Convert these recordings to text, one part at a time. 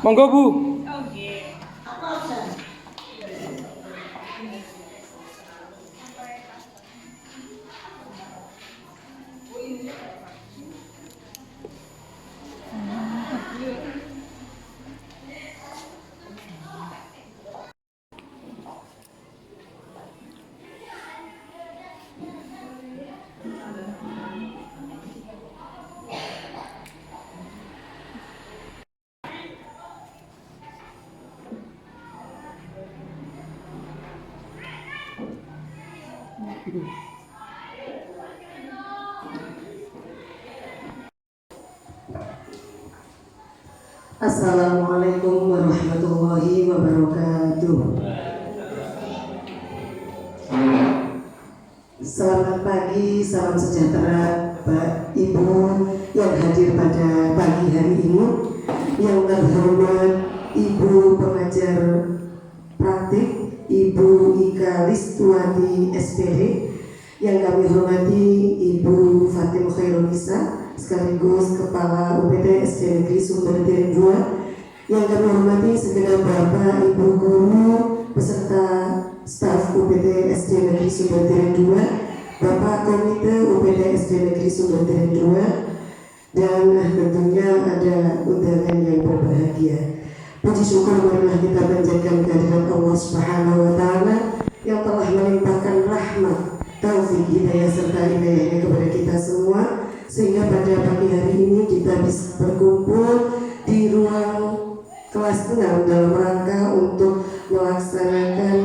Monggo Bu. Assalamualaikum warahmatullahi wabarakatuh. Selamat pagi, salam sejahtera Bapak Ibu yang hadir pada pagi hari ini. Yang terhormat Ibu Pengajar Praktik Ibu Ika Listuwati SPD, yang kami hormati Ibu Fatim Khairul Nisa sekaligus Kepala UPT SD Negeri Sumber Tiren 2, yang kami hormati segenap Bapak Ibu guru beserta staf UPT SD Negeri Sumber Tiren 2, Bapak Komite UPT SD Negeri Sumber Tiren 2, dan tentunya ada undangan yang berbahagia. Puji syukur marilah kita panjatkan kehadirat Allah Subhanahu wa Ta'ala yang telah melimpahkan rahmat, taufik, hidayah serta hidayahnya kepada kita semua, sehingga pada pagi hari ini kita bisa berkumpul di ruang kelas 6 dalam rangka untuk melaksanakan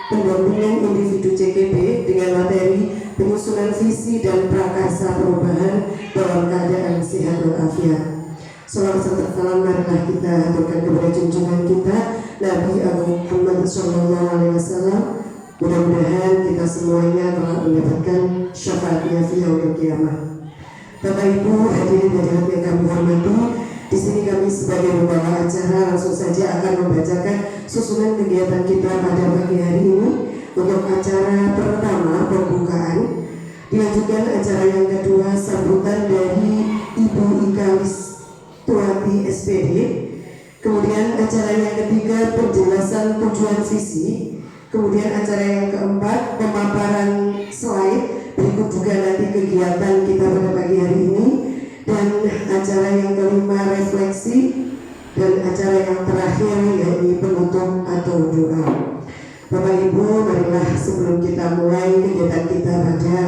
pendampingan individu CKP dengan materi penyusunan visi dan prakarsa perubahan dalam keadaan sehat walafiat. Salawat serta salam marilah kita haturkan kepada junjungan kita Nabi Agung Muhammad Sallallahu Alaihi Wasallam. Mudah-mudahan kita semuanya telah mendapatkan syafaatnya fi yaumil qiyamah. Bapak Ibu hadirin hadirat yang kami hormati, di sini kami sebagai pembawa acara langsung saja akan membacakan susunan kegiatan kita pada pagi hari ini. Untuk acara pertama pembukaan, dilanjutkan acara yang kedua sambutan dari Ibu Ika Listuwati SPD, kemudian acara yang ketiga penjelasan tujuan visi, kemudian acara yang keempat pemaparan slide, berikut juga nanti kegiatan kita pada pagi hari ini, dan acara yang kelima refleksi, dan acara yang terakhir yakni penutup atau doa. Bapak Ibu, marilah sebelum kita mulai kegiatan kita pada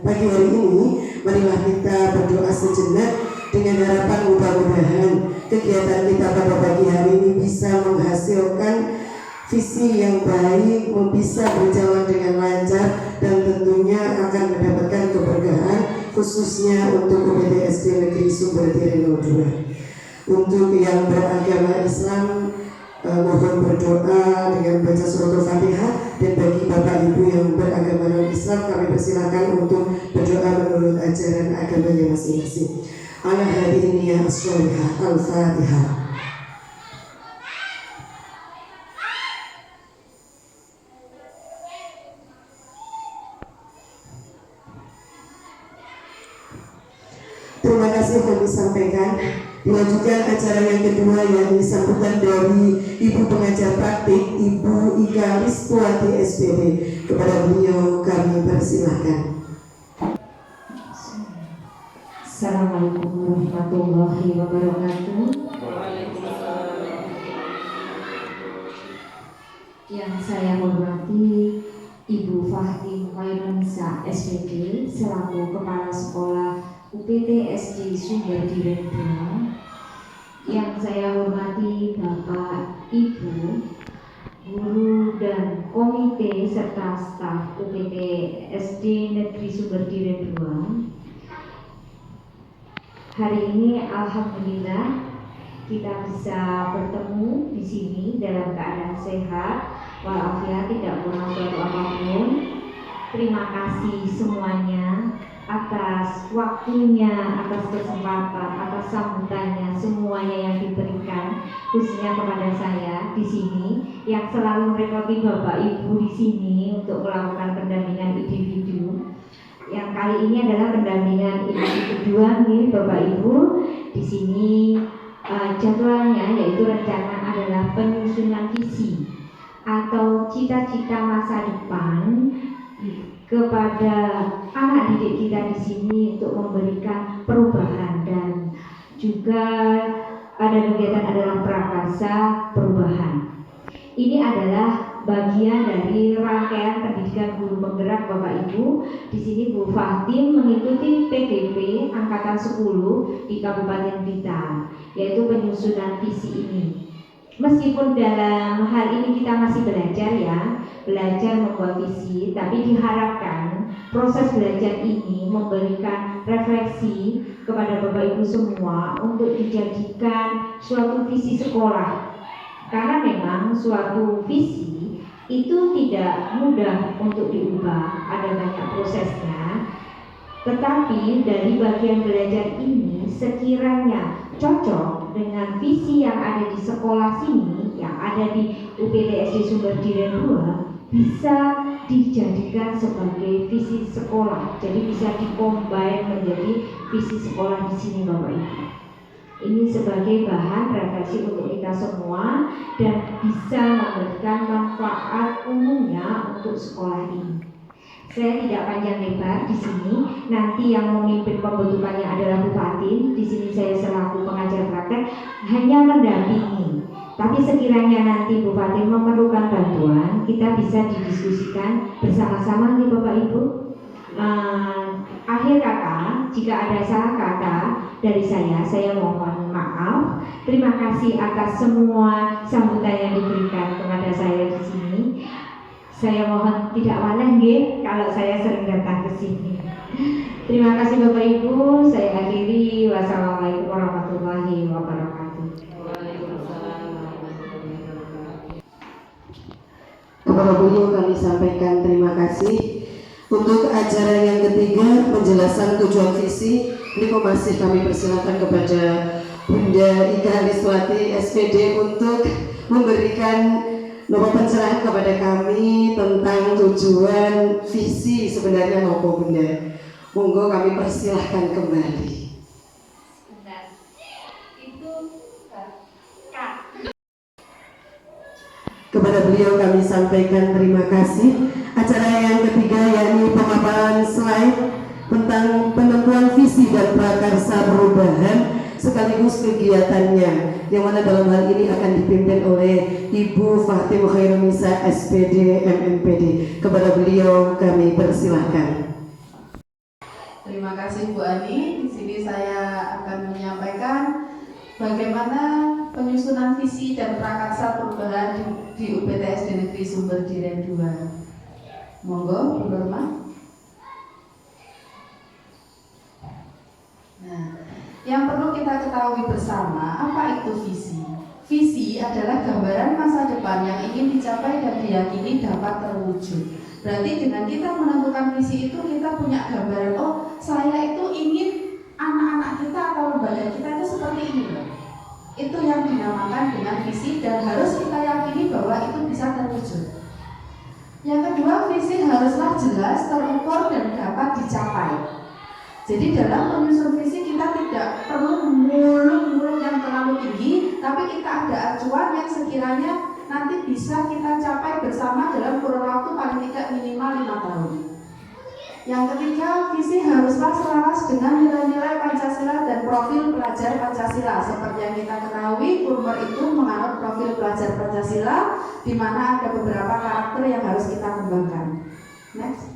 pagi hari ini, marilah kita berdoa sejenak dengan harapan mudah-mudahan kegiatan kita pada pagi hari ini bisa menghasilkan visi yang baik, bisa berjalan dengan lancar, dan tentunya akan mendapatkan keberkahan khususnya untuk UPT SD Negeri Sumber Tiren 02. Untuk yang beragama Islam, mohon berdoa dengan baca suratul Fatihah, dan bagi Bapak Ibu yang beragama non-Islam kami persilakan untuk berdoa menurut ajaran agamanya masing-masing. Ala hadirin ya as-sholihah, al-Fatihah. Terima kasih kami sampaikan. Dilanjutkan acara yang kedua yakni sambutan dari Ibu Pengajar Praktik Ibu Ika Listuwati SPD. Kepada beliau kami persilahkan. Assalamualaikum warahmatullahi wabarakatuh. Yang saya hormati Ibu Fatim Khairul Nisa SPD selaku Kepala Sekolah UPT SD Sumber Tiren 2, yang saya hormati Bapak Ibu guru dan komite serta staf UPT SD Negeri Sumber Tiren 2. Hari ini alhamdulillah kita bisa bertemu di sini dalam keadaan sehat walafiat, tidak kurang suatu apapun. Terima kasih semuanya atas waktunya, atas kesempatan, atas sambutannya, semuanya yang diberikan, khususnya kepada saya di sini yang selalu merepoti Bapak Ibu di sini untuk melakukan pendampingan individu. Yang kali ini adalah pendampingan individu kedua nih Bapak Ibu. Di sini jadwalnya yaitu rencana adalah penyusunan visi atau cita-cita masa depan kepada anak didik kita di sini untuk memberikan perubahan, dan juga ada kegiatan adalah prakarsa perubahan. Ini adalah bagian dari rangkaian pendidikan guru penggerak Bapak Ibu. Di sini Bu Fatim mengikuti PDP angkatan 10 di Kabupaten Blitar, yaitu penyusunan visi ini. Meskipun dalam hal ini kita masih belajar belajar membuat visi, tapi diharapkan proses belajar ini memberikan refleksi kepada Bapak Ibu semua untuk dijadikan suatu visi sekolah. Karena memang suatu visi itu tidak mudah untuk diubah, ada banyak prosesnya. Tetapi dari bagian belajar ini sekiranya cocok dengan visi yang ada di sekolah sini, yang ada di UPT SD Sumber Duren 2, bisa dijadikan sebagai visi sekolah. Jadi bisa dikombin menjadi visi sekolah di sini Bapak Ibu. Ini sebagai bahan refleksi untuk kita semua dan bisa memberikan manfaat umumnya untuk sekolah ini. Saya tidak panjang lebar di sini. Nanti yang memimpin pembentukannya adalah Bu Fatim. Di sini saya selaku pengajar praktek hanya mendampingi. Tapi sekiranya nanti Bu Fatim memerlukan bantuan, kita bisa didiskusikan bersama-sama nih Bapak Ibu. Akhir kata, jika ada salah kata dari saya mohon maaf. Terima kasih atas semua sambutan yang diberikan kepada saya di sini. Saya mohon tidak waleh nggih kalau saya sering datang ke sini. Terima kasih Bapak Ibu. Saya akhiri. Wassalamualaikum warahmatullahi wabarakatuh. Kepada beliau kami sampaikan terima kasih. Untuk acara yang ketiga, penjelasan tujuan visi, ini masih kami persilakan kepada Bunda Ika Aliswati SPD untuk memberikan pencerahan kepada kami tentang tujuan visi sebenarnya apa Bunda. Monggo kami persilahkan kembali. Kepada beliau kami sampaikan terima kasih. Acara yang ketiga yakni pemaparan slide tentang penentuan visi dan prakarsa perubahan sekaligus kegiatannya, yang mana dalam hal ini akan dipimpin oleh Ibu Fatim Khairunisa SPD MMPD. Kepada beliau kami persilahkan. Terima kasih Bu Ani. Di sini saya akan menyampaikan bagaimana penyusunan visi dan prakarsa perubahan di UPT SD Negeri Sumber Duren 2. Monggo, Bu Norma. Nah, yang perlu kita ketahui bersama, apa itu visi? Visi adalah gambaran masa depan yang ingin dicapai dan diyakini dapat terwujud. Berarti dengan kita menentukan visi itu, kita punya gambaran, oh saya itu ingin anak-anak kita atau lembaga kita itu seperti ini loh. Itu yang dinamakan dengan visi dan harus kita yakini bahwa itu bisa terwujud. Yang kedua, visi haruslah jelas, terukur dan dapat dicapai. Jadi dalam menyusun visi kita tidak perlu muluk-muluk yang terlalu tinggi, tapi kita ada acuan yang sekiranya nanti bisa kita capai bersama dalam kurun waktu paling tidak minimal 5 tahun. Yang ketiga, visi haruslah selaras dengan nilai-nilai Pancasila dan profil pelajar Pancasila. Seperti yang kita ketahui, Kurmer itu menganut profil pelajar Pancasila, di mana ada beberapa karakter yang harus kita kembangkan. Next.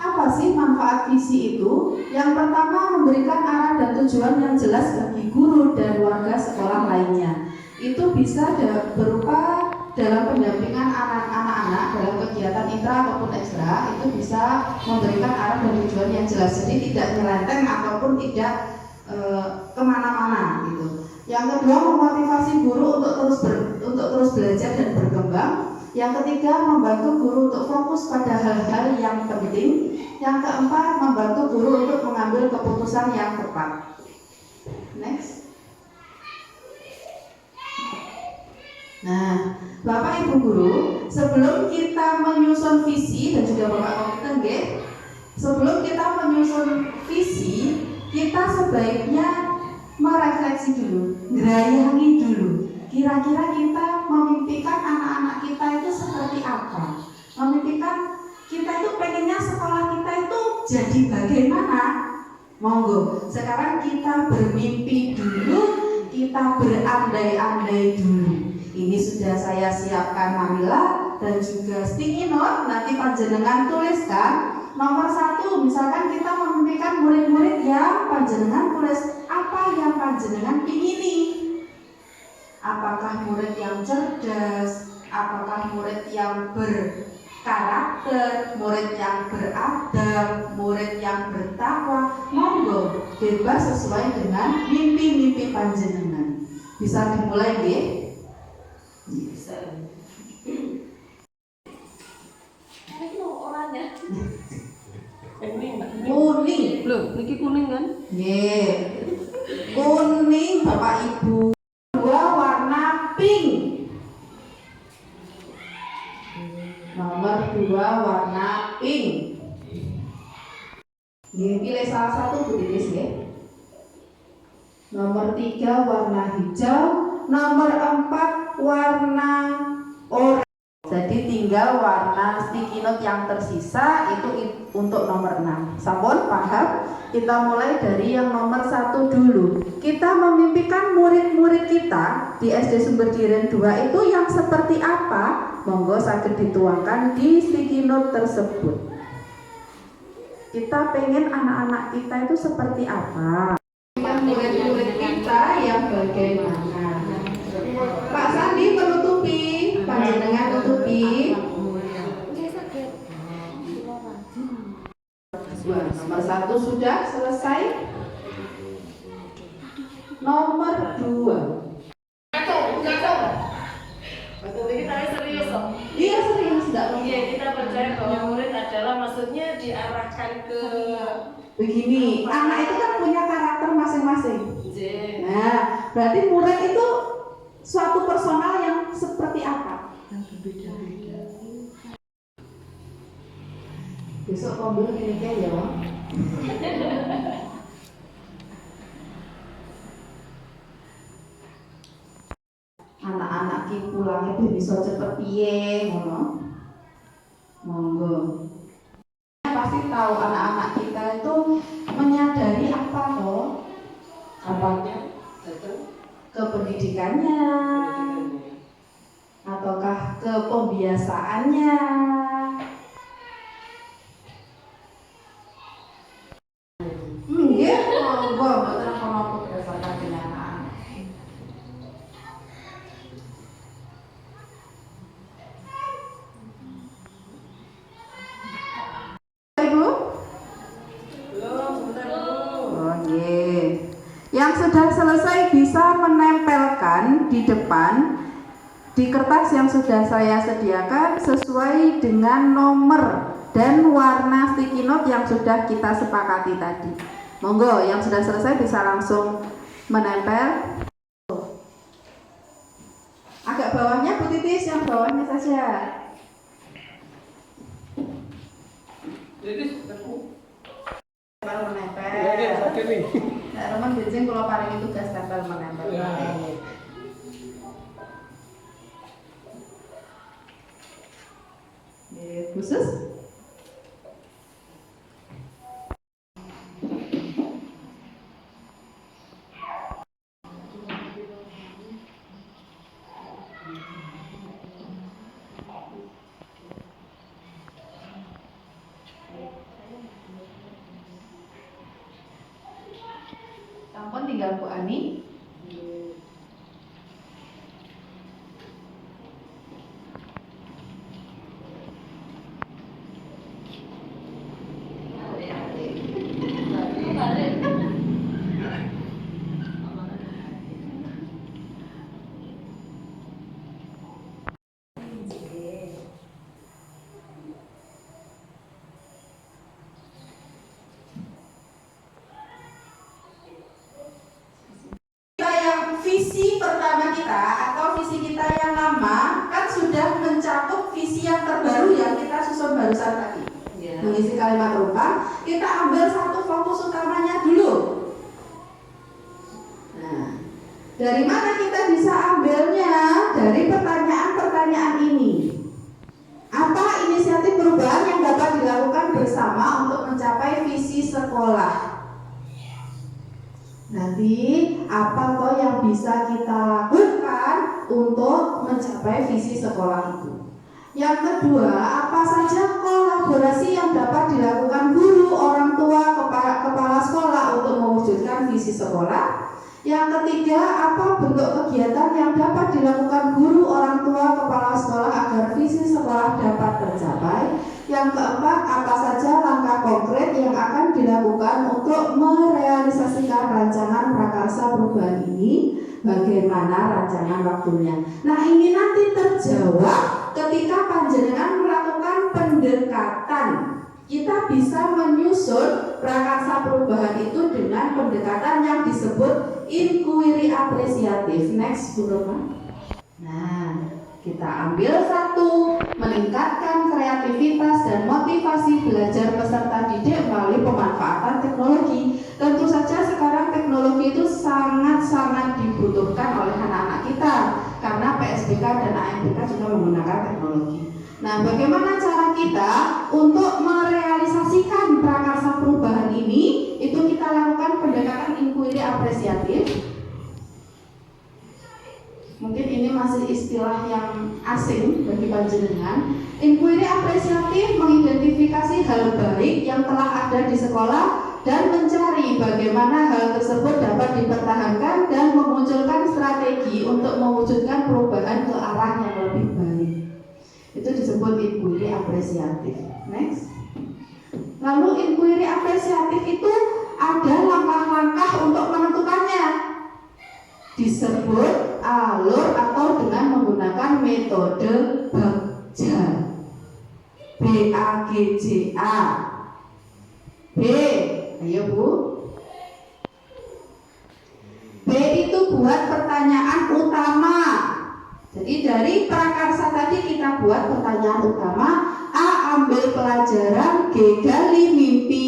Apa sih manfaat visi itu? Yang pertama, memberikan arah dan tujuan yang jelas bagi guru dan warga sekolah lainnya. Itu bisa berupa dalam pendampingan anak-anak dalam kegiatan intra ataupun ekstra, itu bisa memberikan arah dan tujuan yang jelas. Jadi tidak nyelenteng ataupun tidak kemana-mana gitu. Yang kedua, memotivasi guru untuk terus belajar dan berkembang. Yang ketiga, membantu guru untuk fokus pada hal-hal yang penting. Yang keempat, membantu guru untuk mengambil keputusan yang tepat. Next. Nah, Bapak Ibu guru, sebelum kita menyusun visi dan juga Bapak Komite, sebelum kita menyusun visi, kita sebaiknya merefleksi dulu, ngerayangi dulu. Kira-kira kita memimpikan anak-anak kita itu seperti apa? Memimpikan kita itu pengennya sekolah kita itu jadi bagaimana? Monggo, sekarang kita bermimpi dulu, kita berandai-andai dulu. Ini sudah saya siapkan manila dan juga sticky note. Nanti panjenengan tuliskan. Nomor 1, misalkan kita memimpikan murid-murid yang panjenengan tulis apa yang panjenengan ingini. Apakah murid yang cerdas? Apakah murid yang berkarakter? Murid yang beradab? Murid yang bertakwa? Monggo, bebas sesuai dengan mimpi-mimpi panjenengan. Bisa dimulai nggih? Bisa. Kuning. Loh, niki kuning kan? Nggih. Kuning Bapak Ibu. 2 warna pink. Nomor 2 warna pink. Nggih, pilih salah satu Bu Titis nggih. Nomor 3 warna hijau, nomor 4 warna oranye. Jadi tinggal warna sticky note yang tersisa itu untuk nomor 6. Sampun paham? Kita mulai dari yang nomor 1 dulu. Kita memimpikan murid-murid kita di SD Sumber Diren 2 itu yang seperti apa? Monggo saged dituangkan di sticky note tersebut. Kita pengen anak-anak kita itu seperti apa? Murid-murid kita yang bagaimana? Pak Sandi menutupi, panjenengan tutupi. Nomor 1 sudah selesai. Nomor 2. Betul, kita serius loh. Iya serius, tidak mungkin. Iya, kita percaya bahwa murid adalah maksudnya diarahkan ke Begini, anak itu kan punya karakter masing-masing. J. Nah, berarti murid itu suatu personal yang seperti apa? Yang berbeda-beda. Besok kombil ini ya, Wang. Anak-anak ki pulang itu bisa cepet piye ngono. Monggo. Pasti tahu anak-anak kita itu menyadari apa toh? Apanya? Ke pendidikannya, ataukah ke pembiasaannya? Nggih, monggo mboten napa berdasarkan kenyataan. Ibu? Belum, sebentar dulu. Oh nggih. Yang sudah selesai bisa menempelkan di depan di kertas yang sudah saya sediakan sesuai dengan nomor dan warna sticky note yang sudah kita sepakati tadi. Monggo, yang sudah selesai bisa langsung menempel. Agak bawahnya Bu Titis, yang bawahnya saja. Jadi, aku. Tempel menempel. Ya, oke nih. Nah, teman biasanya kalau paling tugas tempel menempel. Ya. Khusus. Sampun tinggal Bu Ani. Visi pertama kita atau visi kita yang lama kan sudah mencakup visi yang terbaru yang kita susun barusan tadi. Mengisi kalimat rupa, kita ambil satu fokus utamanya dulu. Dari mana kita bisa ambilnya? Dari pertanyaan-pertanyaan ini. Apa inisiatif perubahan yang dapat dilakukan bersama untuk mencapai visi sekolah? Nanti apa toh yang bisa kita lakukan untuk mencapai visi sekolah itu? Yang kedua, apa saja kolaborasi yang dapat dilakukan guru, orang tua, kepala sekolah untuk mewujudkan visi sekolah? Yang ketiga, apa bentuk kegiatan yang dapat dilakukan guru, orang tua, kepala sekolah agar visi sekolah dapat tercapai? Yang keempat, apa saja langkah konkret yang akan dilakukan untuk merealisasikan rancangan prakarsa perubahan ini? Bagaimana rancangan waktunya? Nah, ini nanti terjawab ketika panjenengan melakukan pendekatan. Kita bisa menyusun prakarsa perubahan itu dengan pendekatan yang disebut inquiry apresiatif. Next, Bu Roma. Nah, kita ambil satu, meningkatkan kreativitas dan motivasi belajar peserta didik melalui pemanfaatan teknologi. Tentu saja sekarang teknologi itu sangat-sangat dibutuhkan oleh anak-anak kita karena PSBK dan AMBK juga menggunakan teknologi. Nah, bagaimana cara kita untuk merealisasikan prakarsa perubahan ini? Itu kita lakukan pendekatan inquiry apresiatif. Mungkin ini masih istilah yang asing bagi panjenengan. Inquiry apresiatif mengidentifikasi hal baik yang telah ada di sekolah dan mencari bagaimana hal tersebut dapat dipertahankan dan memunculkan strategi untuk mewujudkan perubahan ke arah yang lebih baik. Itu disebut inquiry apresiatif. Next. Lalu inquiry apresiatif itu ada langkah-langkah untuk menentukannya. Disebut alur atau dengan menggunakan metode BAGJA. BAGJA. B. Ayo Bu. B itu buat pertanyaan utama. Jadi dari prakarsa tadi kita buat pertanyaan utama. A. Ambil pelajaran. G. Gali mimpi.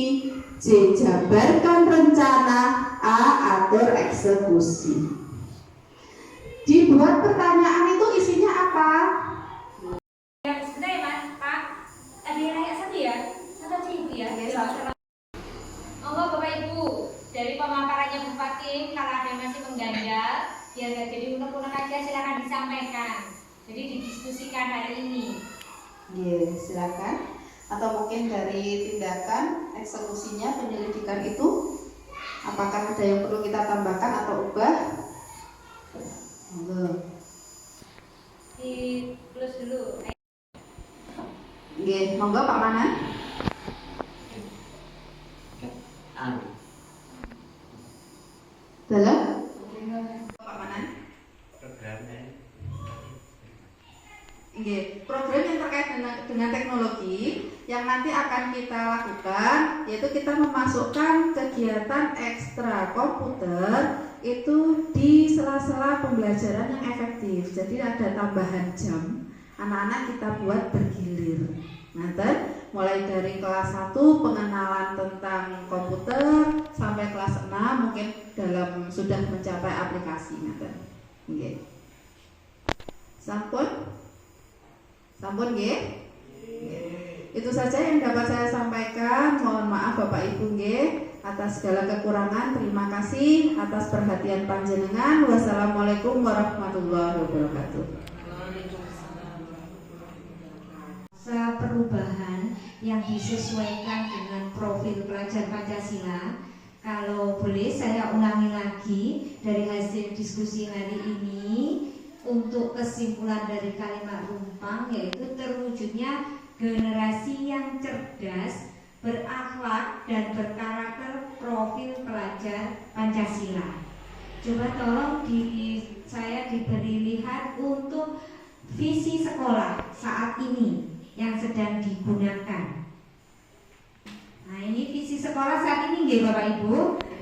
C. Jabarkan rencana. A. Atur eksekusi. Dibuat pertanyaan itu isinya apa? Ya, sebentar ya Mas, Pak. Ada yang nanya satu ya? Satu aja Ibu ya. Monggo Bapak Ibu, dari pemaparannya Bu Fatim, kalau ada yang masih mengganjal, biar nggak jadi unek-unek aja, silakan disampaikan. Jadi didiskusikan hari ini. Yes, silakan. Atau mungkin dari tindakan eksekusinya penyelidikan itu, apakah ada yang perlu kita tambahkan atau ubah? Monggo. Di plus dulu. Nggih, monggo Pak Manan. Dalam? Pak Manan. Programnya. Nggih, program yang terkait dengan teknologi yang nanti akan kita lakukan yaitu kita memasukkan kegiatan ekstra komputer itu di sela-sela pembelajaran yang efektif. Jadi ada tambahan jam, anak-anak kita buat bergilir. Nanti mulai dari kelas 1 pengenalan tentang komputer sampai kelas 6 mungkin dalam sudah mencapai aplikasi nanti. Nggih. Sampun? Sampun nggih? Itu saja yang dapat saya sampaikan. Mohon maaf Bapak Ibu nggih atas segala kekurangan. Terima kasih atas perhatian panjenengan. Wassalamualaikum warahmatullahi wabarakatuh. Perubahan yang disesuaikan dengan profil pelajar Pancasila. Kalau boleh saya ulangi lagi dari hasil diskusi hari ini untuk kesimpulan dari kalimat Rumpang, yaitu terwujudnya generasi yang cerdas, berakhlak dan berkarakter profil pelajar Pancasila. Coba tolong saya diberi lihat untuk visi sekolah saat ini yang sedang digunakan. Nah, ini visi sekolah saat ini nggih Bapak Ibu.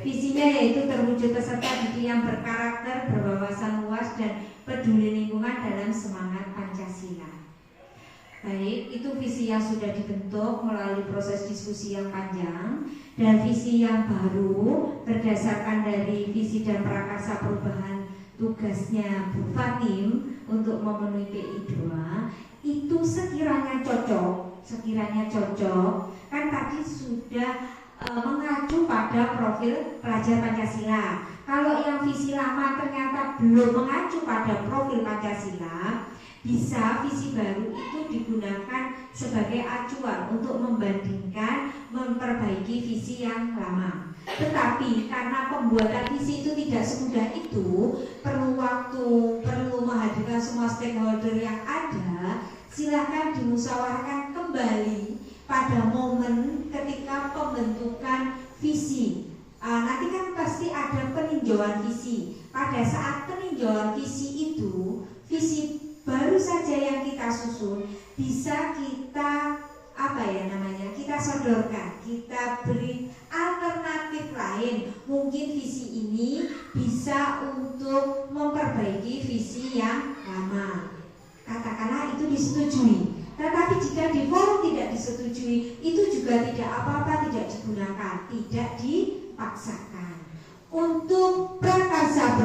Visinya yaitu terwujud peserta didik yang berkarakter, berwawasan luas dan peduli lingkungan dalam semangat Pancasila. Baik, itu visi yang sudah dibentuk melalui proses diskusi yang panjang, dan visi yang baru berdasarkan dari visi dan prakarsa perubahan tugasnya Bu Fatim untuk memenuhi PI2 itu sekiranya cocok, kan tadi sudah mengacu pada profil pelajar Pancasila. Kalau yang visi lama ternyata belum mengacu pada profil Pancasila, bisa visi baru itu digunakan sebagai acuan untuk membandingkan, memperbaiki visi yang lama. Tetapi karena pembuatan visi itu tidak semudah itu, perlu waktu, perlu menghadirkan semua stakeholder yang ada. Silakan dimusyawarahkan kembali pada momen ketika pembentukan visi. Nanti kan pasti ada peninjauan visi. Pada saat peninjauan visi itu, visi baru saja yang kita susun bisa kita kita sodorkan, kita beri alternatif lain. Mungkin visi ini bisa untuk memperbaiki visi yang lama. Katakanlah itu disetujui. Tetapi jika di forum tidak disetujui, itu juga tidak apa-apa, tidak digunakan, tidak dipaksakan. Untuk prakarsa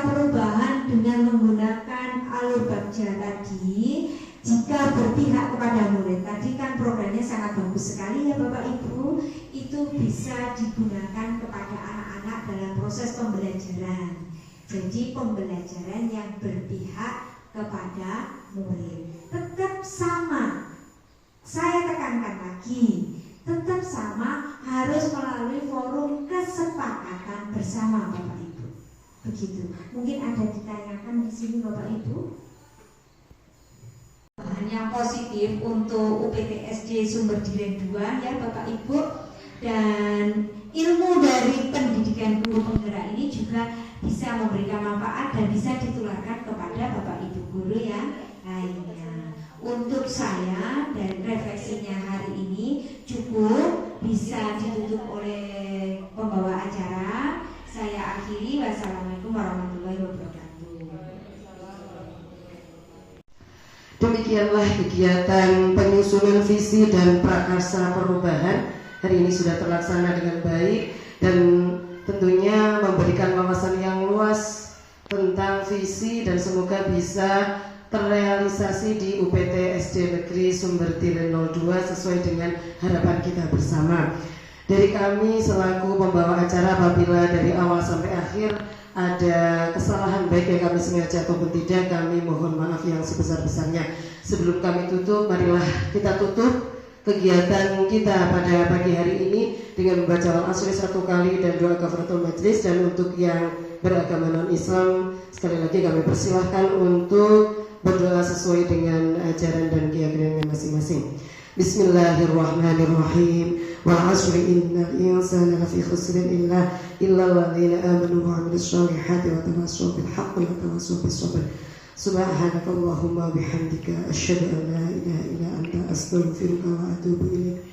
perubahan dengan menggunakan alur bagja tadi, jika berpihak kepada murid, tadi kan programnya sangat bagus sekali ya Bapak Ibu, itu bisa digunakan kepada anak-anak dalam proses pembelajaran. Jadi pembelajaran yang berpihak kepada murid tetap sama. Saya tekankan lagi, tetap sama, harus melalui forum kesepakatan bersama Bapak Ibu. Begitu. Mungkin ada ditanyakan di sini Bapak Ibu. Yang positif untuk UPTSD Sumber Diren 2 ya Bapak Ibu, dan ilmu dari pendidikan guru penggerak ini juga bisa memberikan manfaat dan bisa ditularkan kepada Bapak Ibu guru yang lainnya. Untuk saya dan refleksinya hari ini cukup, bisa ditutup oleh pembawa acara. Saya akhiri, wassalamualaikum warahmatullahi wabarakatuh. Demikianlah kegiatan penyusunan visi dan prakarsa perubahan hari ini sudah terlaksana dengan baik dan tentunya memberikan wawasan yang luas tentang visi dan semoga bisa terrealisasi di UPT SD Negeri Sumber Tiren 02 sesuai dengan harapan kita bersama. Dari kami selaku pembawa acara, apabila dari awal sampai akhir ada kesalahan baik yang kami sengaja ataupun tidak, kami mohon maaf yang sebesar-besarnya. Sebelum kami tutup, marilah kita tutup kegiatan kita pada pagi hari ini dengan membaca al-asri 1 kali dan doa kafaratul majlis. Dan untuk yang beragama non-Islam, sekali lagi kami persilahkan untuk berdoa sesuai dengan ajaran dan keyakinannya masing-masing. Bismillahirrahmanirrahim. Wal 'asri innal insana lafi khusrin illa alladziina aamanu wa 'amilus shalihati wa tawassaw bil haqqi wa tawassaw bis sabr. Subhanakallahumma bihamdika asyhadu an la ilaha illa anta astaghfiruka wa atubu ilaik.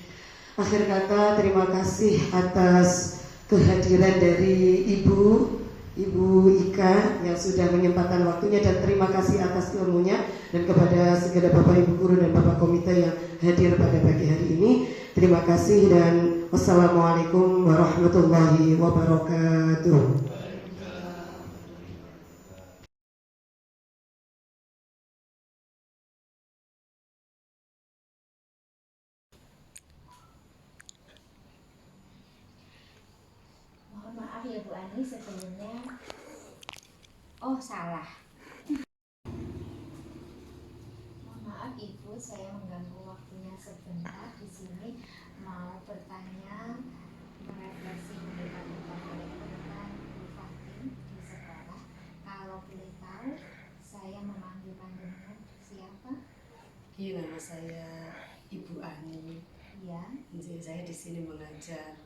Akhir kata, terima kasih atas kehadiran dari Ibu Ika yang sudah menyempatkan waktunya, dan terima kasih atas ilmunya, dan kepada segala Bapak Ibu guru dan Bapak komite yang hadir pada pagi hari ini. Terima kasih dan wassalamualaikum warahmatullahi wabarakatuh. Mohon maaf ya Bu Ani sebelumnya. Oh salah. Mohon maaf Ibu, saya mengganggu waktunya sebentar. Di sini mau bertanya, merefleksi tentang teman-teman Bu Fatim di sekolah. Kalau boleh tahu, saya memanggil panjenengan siapa? Iya, nama saya Ibu Ani. Iya. Jadi saya di sini mengajar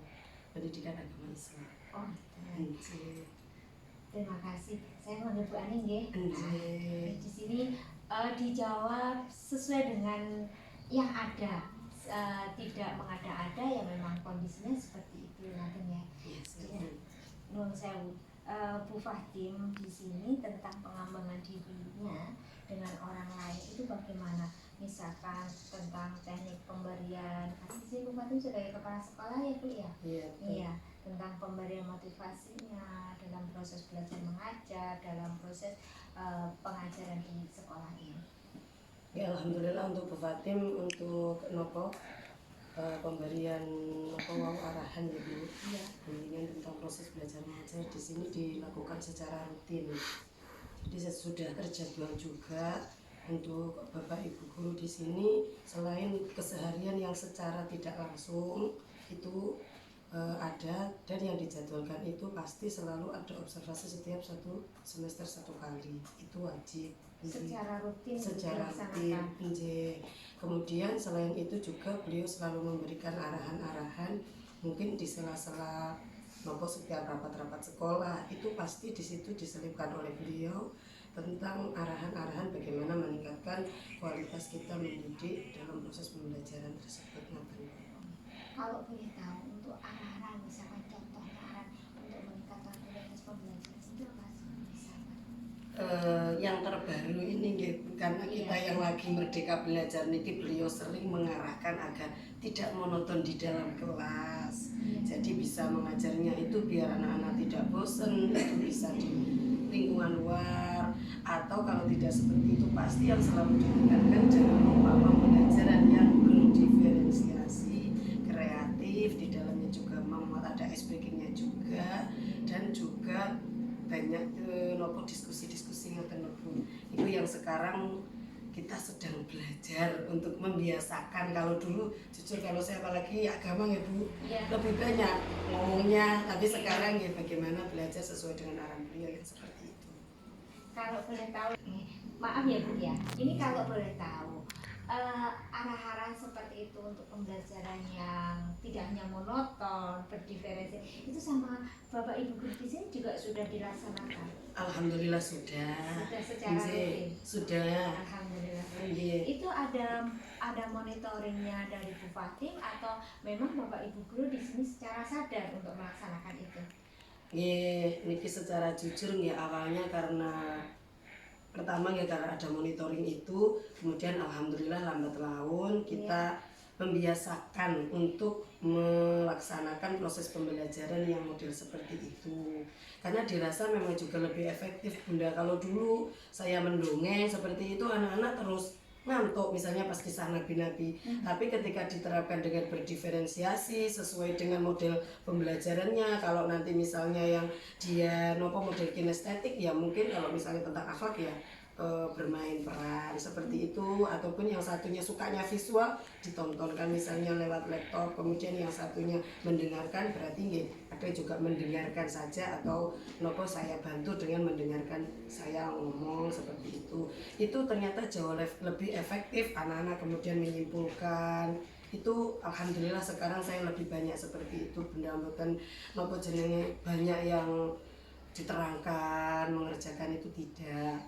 pendidikan agama Islam. Oh, Jadi, terima kasih. Saya manggil Bu Ani nggih. Di sini dijawab sesuai dengan yang ada. Tidak mengada-ada, ya memang kondisinya seperti itu nantinya. Nun sewu. Bu Fatim di sini tentang pengembangan dirinya dengan orang lain itu bagaimana? Misalkan tentang teknik pemberian. Di sini Bu Fatim sebagai kepala sekolah ya Bu ya. Iya. Iya. tentang pemberian motivasinya dalam proses belajar mengajar, dalam proses pengajaran di sekolah ini. Ya, alhamdulillah untuk Bu Fatim untuk nopo pemberian arahan ya Bu. Iya. Bimbingan tentang proses belajar mengajar di sini dilakukan secara rutin. Jadi sudah terjadwal juga untuk Bapak Ibu guru di sini, selain keseharian yang secara tidak langsung itu ada, dan yang dijadwalkan itu pasti selalu ada observasi setiap 1 semester 1 kali, itu wajib Secara rutin secara rutin. Kemudian selain itu juga beliau selalu memberikan arahan-arahan, mungkin di sela-sela setiap rapat-rapat sekolah itu pasti di situ diselipkan oleh beliau tentang arahan-arahan bagaimana meningkatkan kualitas kita mendidik dalam proses pembelajaran tersebut. Kalau boleh tahu untuk arahan, misalkan contoh arahan untuk meningkatkan kualitas pembelajaran itu apa sih? Yang terbaru ini karena kita yang lagi Merdeka Belajar niki, beliau sering mengarahkan agar tidak monoton di dalam kelas. Jadi bisa mengajarnya itu biar anak-anak tidak bosan, itu bisa di lingkungan luar, atau kalau tidak seperti itu pasti yang selalu ditekankan jangan lupa pembelajaran yang berdiferensiasi, kreatif, di dalamnya juga memuat ada SPG-nya juga, dan juga banyak diskusi-diskusi yang itu yang sekarang kita sedang belajar untuk membiasakan. Kalau dulu jujur kalau saya apalagi agama ya Bu, lebih banyak ngomongnya, tapi sekarang ya bagaimana belajar sesuai dengan arahan beliau yang seperti itu. Kalau boleh tahu, maaf ya Bu ya, ini kalau boleh tahu arah-arah seperti itu untuk pembelajaran yang tidak hanya monoton, berdiferensiasi, itu sama Bapak Ibu guru di sini juga sudah dilaksanakan? Alhamdulillah sudah. Sudah secara rutin? Sudah. Alhamdulillah. Iya. Itu ada monitoringnya dari Bu Fatim atau memang Bapak Ibu guru di sini secara sadar untuk melaksanakan itu? Niki secara jujur awalnya karena pertama karena ada monitoring itu, kemudian alhamdulillah lambat laun kita membiasakan untuk melaksanakan proses pembelajaran yang model seperti itu, karena dirasa memang juga lebih efektif Bunda. Kalau dulu saya mendongeng seperti itu anak-anak terus ngantuk misalnya pas kisah nabi-nabi, tapi ketika diterapkan dengan berdiferensiasi sesuai dengan model pembelajarannya, kalau nanti misalnya yang dia model kinestetik ya mungkin kalau misalnya tentang akhlak ya bermain peran seperti itu, ataupun yang satunya sukanya visual ditontonkan misalnya lewat laptop, kemudian yang satunya mendengarkan, berarti ada juga mendengarkan saja atau saya bantu dengan mendengarkan saya ngomong seperti itu ternyata jauh lebih efektif, anak-anak kemudian menyimpulkan itu. Alhamdulillah sekarang saya lebih banyak seperti itu Bunda, mboten napa jenenge banyak yang diterangkan, mengerjakan itu tidak.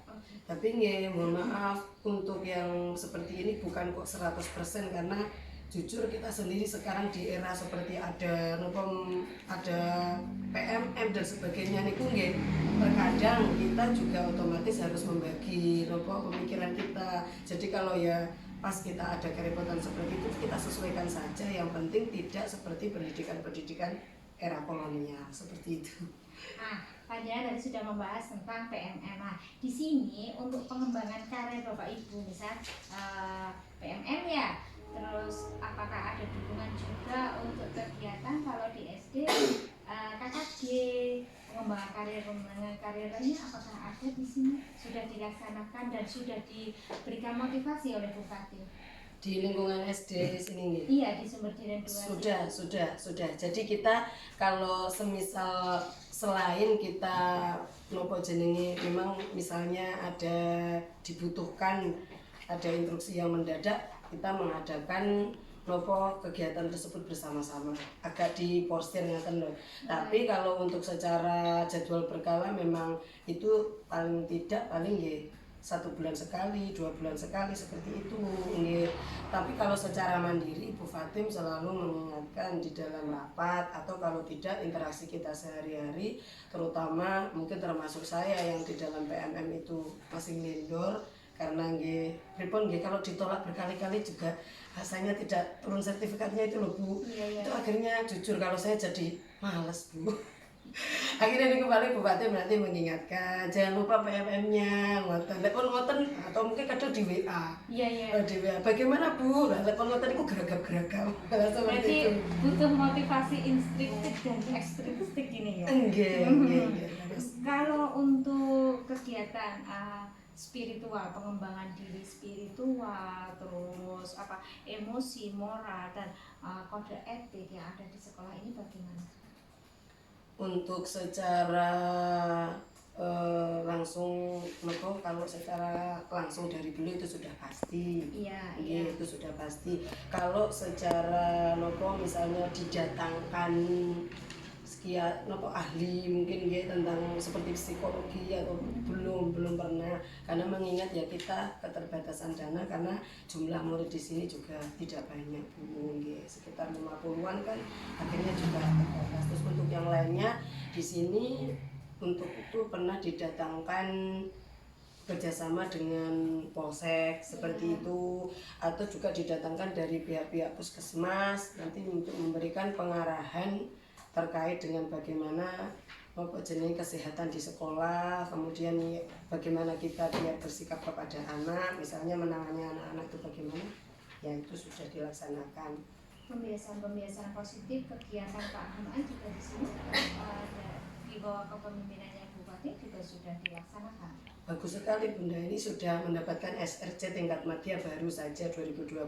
Tapi mohon maaf untuk yang seperti ini bukan kok 100%, karena jujur kita sendiri sekarang di era seperti ada PMM dan sebagainya niku terkadang kita juga otomatis harus membagi pemikiran kita. Jadi kalau ya pas kita ada kerepotan seperti itu kita sesuaikan saja, yang penting tidak seperti pendidikan era kolonial seperti itu. Panjenengan tadi sudah membahas tentang PMM. Di sini untuk pengembangan karir Bapak Ibu, misal PMM ya, terus apakah ada dukungan juga untuk kegiatan kalau di SD KKG, pengembangan karirnya apakah ada di sini, sudah dilaksanakan dan sudah diberikan motivasi oleh Bu Fatim? Di lingkungan SD sini Iya, di Sumber Duren 2. Sudah. Jadi kita kalau semisal selain kita memang misalnya ada dibutuhkan ada instruksi yang mendadak, kita mengadakan kegiatan tersebut bersama-sama, agak diporsir ngaten loh. Tapi kalau untuk secara jadwal berkala memang itu paling 1 bulan sekali, 2 bulan sekali seperti itu. Tapi kalau secara mandiri Ibu Fatim selalu mengingatkan di dalam rapat, atau kalau tidak interaksi kita sehari-hari, terutama mungkin termasuk saya yang di dalam PMM itu masih ngendor, karena nggih pripun nggih kalau ditolak berkali-kali juga rasanya tidak turun sertifikatnya itu loh Bu. Iya, iya. Itu akhirnya jujur kalau saya jadi males Bu. Akhirnya ini kembali Bupati berarti mengingatkan jangan lupa PMM-nya ngoten. Lek pun ngoten atau mungkin kadang di WA. Iya, iya. Di WA. Bagaimana Bu? Lek pun ngoten iku geragap-geragap. Seperti Berarti itu. butuh motivasi instruktif dan ekstrinsiktif gini ya. Nggih. Kalau untuk kegiatan spiritual, pengembangan diri spiritual, terus emosi, moral dan kode etik yang ada di sekolah ini bagaimana? Untuk secara langsung kalau secara langsung dari beliau itu sudah pasti. Iya, Iya, itu sudah pasti. Kalau secara misalnya didatangkan sekian ahli mungkin ya tentang seperti psikologi atau belum pernah, karena mengingat ya kita keterbatasan dana karena jumlah murid di sini juga tidak banyak Bu, ya, sekitar 50-an kan akhirnya juga terbatas. Terus untuk yang lainnya di sini untuk itu pernah didatangkan kerjasama dengan polsek seperti itu, atau juga didatangkan dari pihak-pihak puskesmas nanti untuk memberikan pengarahan terkait dengan bagaimana jenis kesehatan di sekolah, kemudian bagaimana kita biar bersikap kepada anak, misalnya menangani anak-anak itu bagaimana, ya itu sudah dilaksanakan. Pembiasaan positif, kegiatan keagamaan juga di sini di bawah kepemimpinannya Bupati juga sudah dilaksanakan. Bagus sekali Bunda, ini sudah mendapatkan SRC tingkat madya baru saja 2023.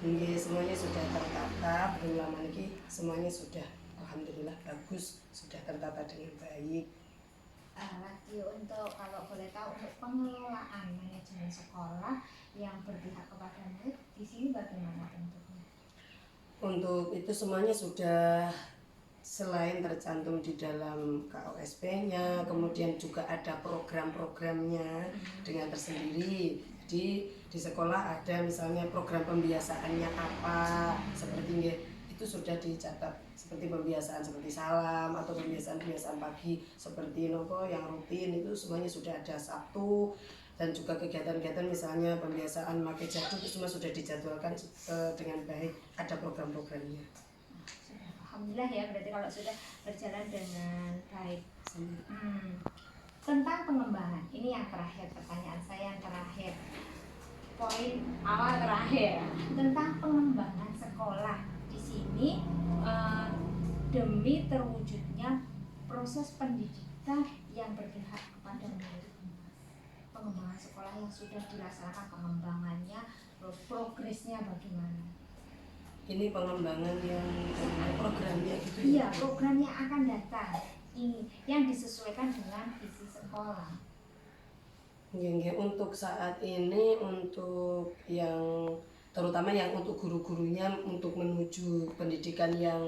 Ini semuanya sudah tertata, belum lama lagi semuanya sudah alhamdulillah bagus, sudah tertata dengan baik. Lagi untuk kalau boleh tahu untuk pengelolaan manajemen sekolah yang berpihak kepada murid di sini bagaimana bentuknya? Untuk itu semuanya sudah selain tercantum di dalam KOSP-nya, kemudian juga ada program-programnya dengan tersendiri. Jadi di sekolah ada misalnya program pembiasaannya apa, seperti itu sudah dicatat seperti pembiasaan seperti salam atau pembiasaan pagi seperti yang rutin itu semuanya sudah ada Sabtu, dan juga kegiatan-kegiatan misalnya pembiasaan pakai jadu itu semua sudah dijadwalkan dengan baik, ada program-programnya. Alhamdulillah ya, berarti kalau sudah berjalan dengan baik. Tentang pengembangan, ini yang terakhir pertanyaan saya yang terakhir, poin awal terakhir tentang pengembangan sekolah di sini demi terwujudnya proses pendidikan yang berpihak kepada murid. Pengembangan sekolah yang sudah dilaksanakan pengembangannya, progresnya bagaimana? Ini pengembangan yang programnya gitu. Iya, programnya akan datang ini yang disesuaikan dengan visi sekolah. Ya, untuk saat ini untuk yang terutama yang untuk guru-gurunya untuk menuju pendidikan yang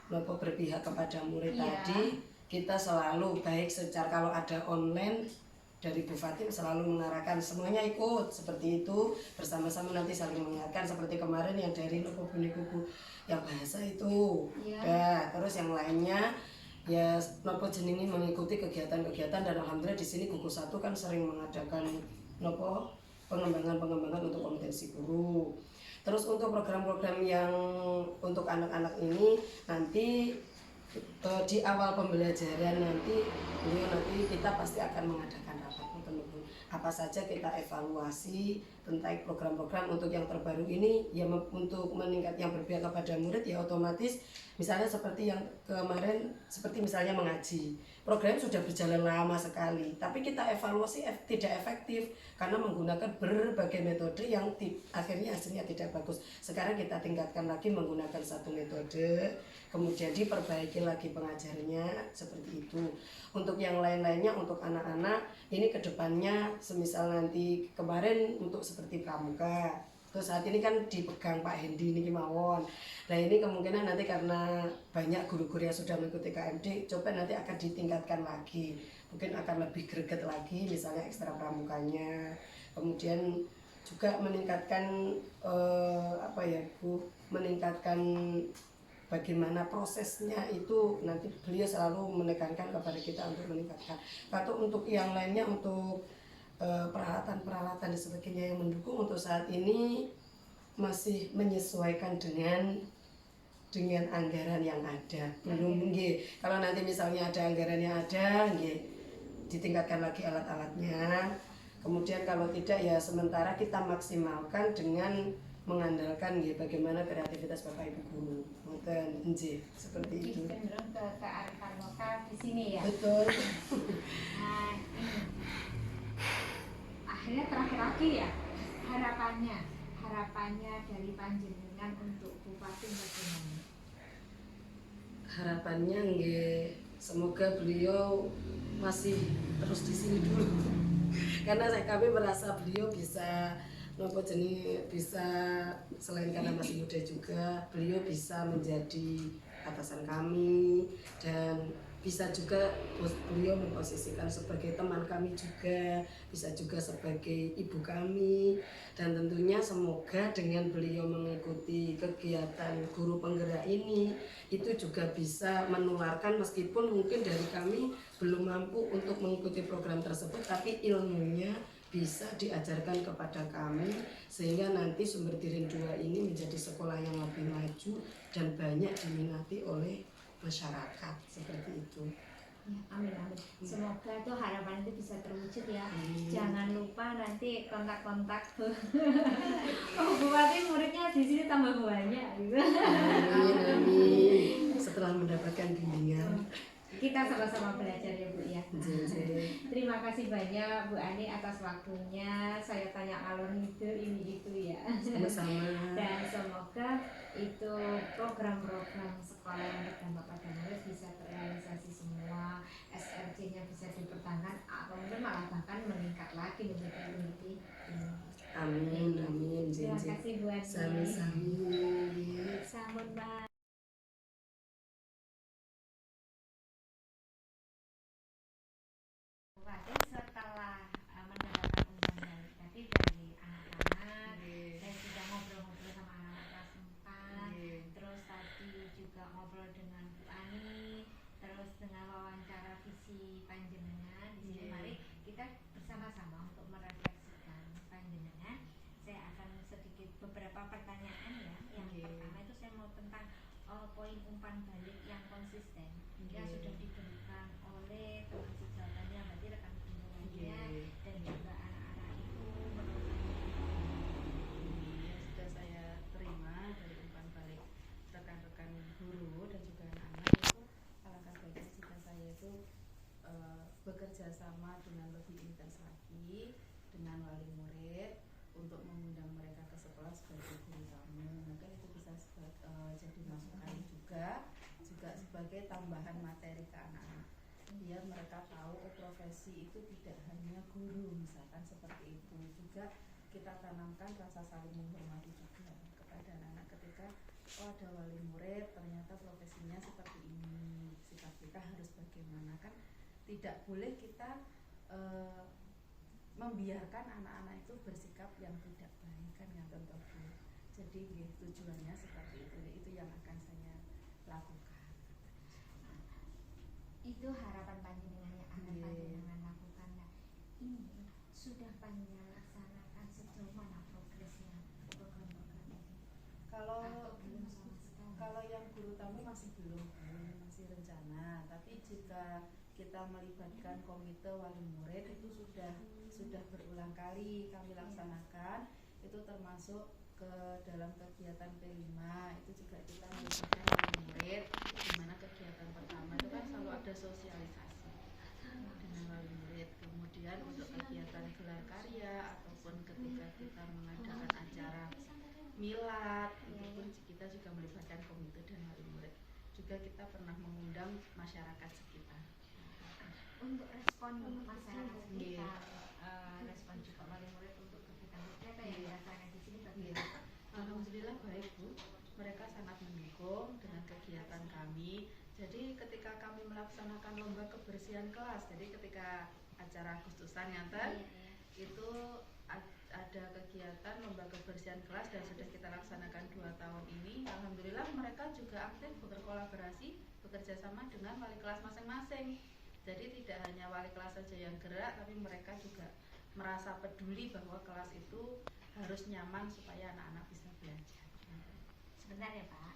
berpihak kepada murid tadi, kita selalu baik secara kalau ada online dari Bu Fatim selalu mengarahkan semuanya ikut seperti itu, bersama-sama nanti saling mengingatkan seperti kemarin yang dari Buni Kuku yang bahasa itu. Terus yang lainnya ya jenengi mengikuti kegiatan-kegiatan, dan alhamdulillah di sini gugus 1 kan sering mengadakan pengembangan untuk kompetensi guru. Terus untuk program-program yang untuk anak-anak ini nanti di awal pembelajaran nanti kita pasti akan mengadakan rapat apa saja kita evaluasi tentang program-program untuk yang terbaru ini ya, untuk meningkat yang berpihak kepada murid ya otomatis misalnya seperti yang kemarin seperti misalnya mengaji, program sudah berjalan lama sekali tapi kita evaluasi tidak efektif karena menggunakan berbagai metode yang akhirnya hasilnya tidak bagus. Sekarang kita tingkatkan lagi menggunakan satu metode, kemudian diperbaiki lagi pengajarnya seperti itu. Untuk yang lain-lainnya untuk anak-anak ini kedepannya semisal nanti kemarin untuk seperti pramuka, terus saat ini kan dipegang Pak Hendi ini mawon. Nah ini kemungkinan nanti karena banyak guru-guru yang sudah mengikuti KMD, coba nanti akan ditingkatkan lagi, mungkin akan lebih greget lagi misalnya ekstra pramukanya, kemudian juga meningkatkan meningkatkan bagaimana prosesnya itu nanti beliau selalu menekankan kepada kita untuk meningkatkan. Atau untuk yang lainnya untuk peralatan-peralatan dan sebagainya yang mendukung untuk saat ini masih menyesuaikan dengan anggaran yang ada. Belum nggih. Kalau nanti misalnya ada anggaran yang ada nggih, ditingkatkan lagi alat-alatnya. Kemudian kalau tidak ya sementara kita maksimalkan dengan mengandalkan nggih bagaimana kreativitas Bapak Ibu guru. Ngoten nggih, seperti Jadi itu. cenderung ke kearifan lokal di sini ya. Betul. Nah, ini. Akhirnya terakhir lagi ya, harapannya dari panjenengan untuk Bupati bagaimana? Harapannya nggih semoga beliau masih terus di sini dulu. Karena kami merasa beliau bisa nopo jenis bisa selain karena masih muda juga beliau bisa menjadi atasan kami dan bisa juga beliau memposisikan sebagai teman kami juga, bisa juga sebagai ibu kami, dan tentunya semoga dengan beliau mengikuti kegiatan guru penggerak ini itu juga bisa menularkan meskipun mungkin dari kami belum mampu untuk mengikuti program tersebut, tapi ilmunya bisa diajarkan kepada kami sehingga nanti Sumber Tirin 2 ini menjadi sekolah yang lebih maju dan banyak diminati oleh masyarakat seperti itu. Ya, amin amin. Semoga itu harapan itu bisa terwujud ya. Amin. Jangan lupa nanti kontak-kontak oh Bupati muridnya di sini tambah banyak gitu. Amin amin. Setelah mendapatkan bimbingan. Kita sama-sama belajar ya Bu ya. Jeng. Terima kasih banyak Bu Ani atas waktunya. Saya tanya alur ngidul ini itu ya. Sama-sama. Dan semoga itu program-program sekolah yang berdampak pada murid bisa terrealisasi semua, SRC-nya bisa dipertahankan atau mungkin malah bahkan meningkat lagi menjadi lebih ini. Amin amin. Terima kasih Bu Ani. Sami-sami. Sambut Mbak. Setelah mendapatkan undangan tadi dari anak-anak, saya sudah ngobrol-ngobrol sama anak kelas 4, terus tadi juga ngobrol dengan Bu Ani, terus dengan wawancara visi panjenengan. Di sini mari kita bersama-sama untuk merefleksikan panjenengan. Saya akan sedikit beberapa pertanyaan ya. Yang pertama itu saya mau tentang poin umpan balik yang konsisten yang sudah diberikan oleh teman sejawatannya, berarti rekan bimbingannya dan juga anak-anak itu menurut yang sudah saya terima dari umpan balik rekan-rekan guru dan juga anak-anak itu alangkah baiknya jika saya itu bekerja sama dengan lebih intens lagi dengan wali murid untuk mengundang mereka ke sekolah sebagai guru tamu. Mungkin itu bisa jadi masukan juga sebagai tambahan materi ke anak-anak biar mereka tahu profesi itu tidak hanya guru, misalkan seperti itu. Juga kita tanamkan rasa saling menghormati juga kepada anak-anak ketika ada wali murid ternyata profesinya seperti ini, sikap kita harus bagaimana. Kan tidak boleh kita membiarkan anak-anak itu bersikap yang tidak baik, kan yang tentu. Jadi tujuannya seperti itu yang akan saya lakukan. itu harapan panjenengan yang akan panjenengan lakukan. Nah, ini sudah panjenengan laksanakan sejauh mana progresnya program-program ini? Kalau belum sama sekali? Kalau yang guru tamu masih belum, masih rencana. Tapi jika kita melibatkan komite wali murid itu sudah berulang kali kami laksanakan. Itu termasuk ke dalam kegiatan P5 itu juga kita melibatkan wali murid, di mana kegiatan pertama itu kan selalu ada sosialisasi dengan wali murid. Kemudian untuk kegiatan gelar karya ataupun ketika kita mengadakan acara milad itu pun kita juga melibatkan komite dan wali murid. Juga kita pernah mengundang masyarakat sekitar. Untuk respon masyarakat sekitar, respon juga wali murid untuk kegiatan-kegiatan yang dirasakan di sini bagaimana? Alhamdulillah baik Bu, mereka sangat mendukung dengan kegiatan kami. Jadi ketika kami melaksanakan lomba kebersihan kelas, jadi ketika acara Agustusan nganten itu ada kegiatan lomba kebersihan kelas dan sudah kita laksanakan 2 tahun ini. Alhamdulillah mereka juga aktif berkolaborasi, bekerja sama dengan wali kelas masing-masing. Jadi tidak hanya wali kelas saja yang gerak, tapi mereka juga merasa peduli bahwa kelas itu harus nyaman supaya anak-anak bisa belajar. Sebentar ya Pak.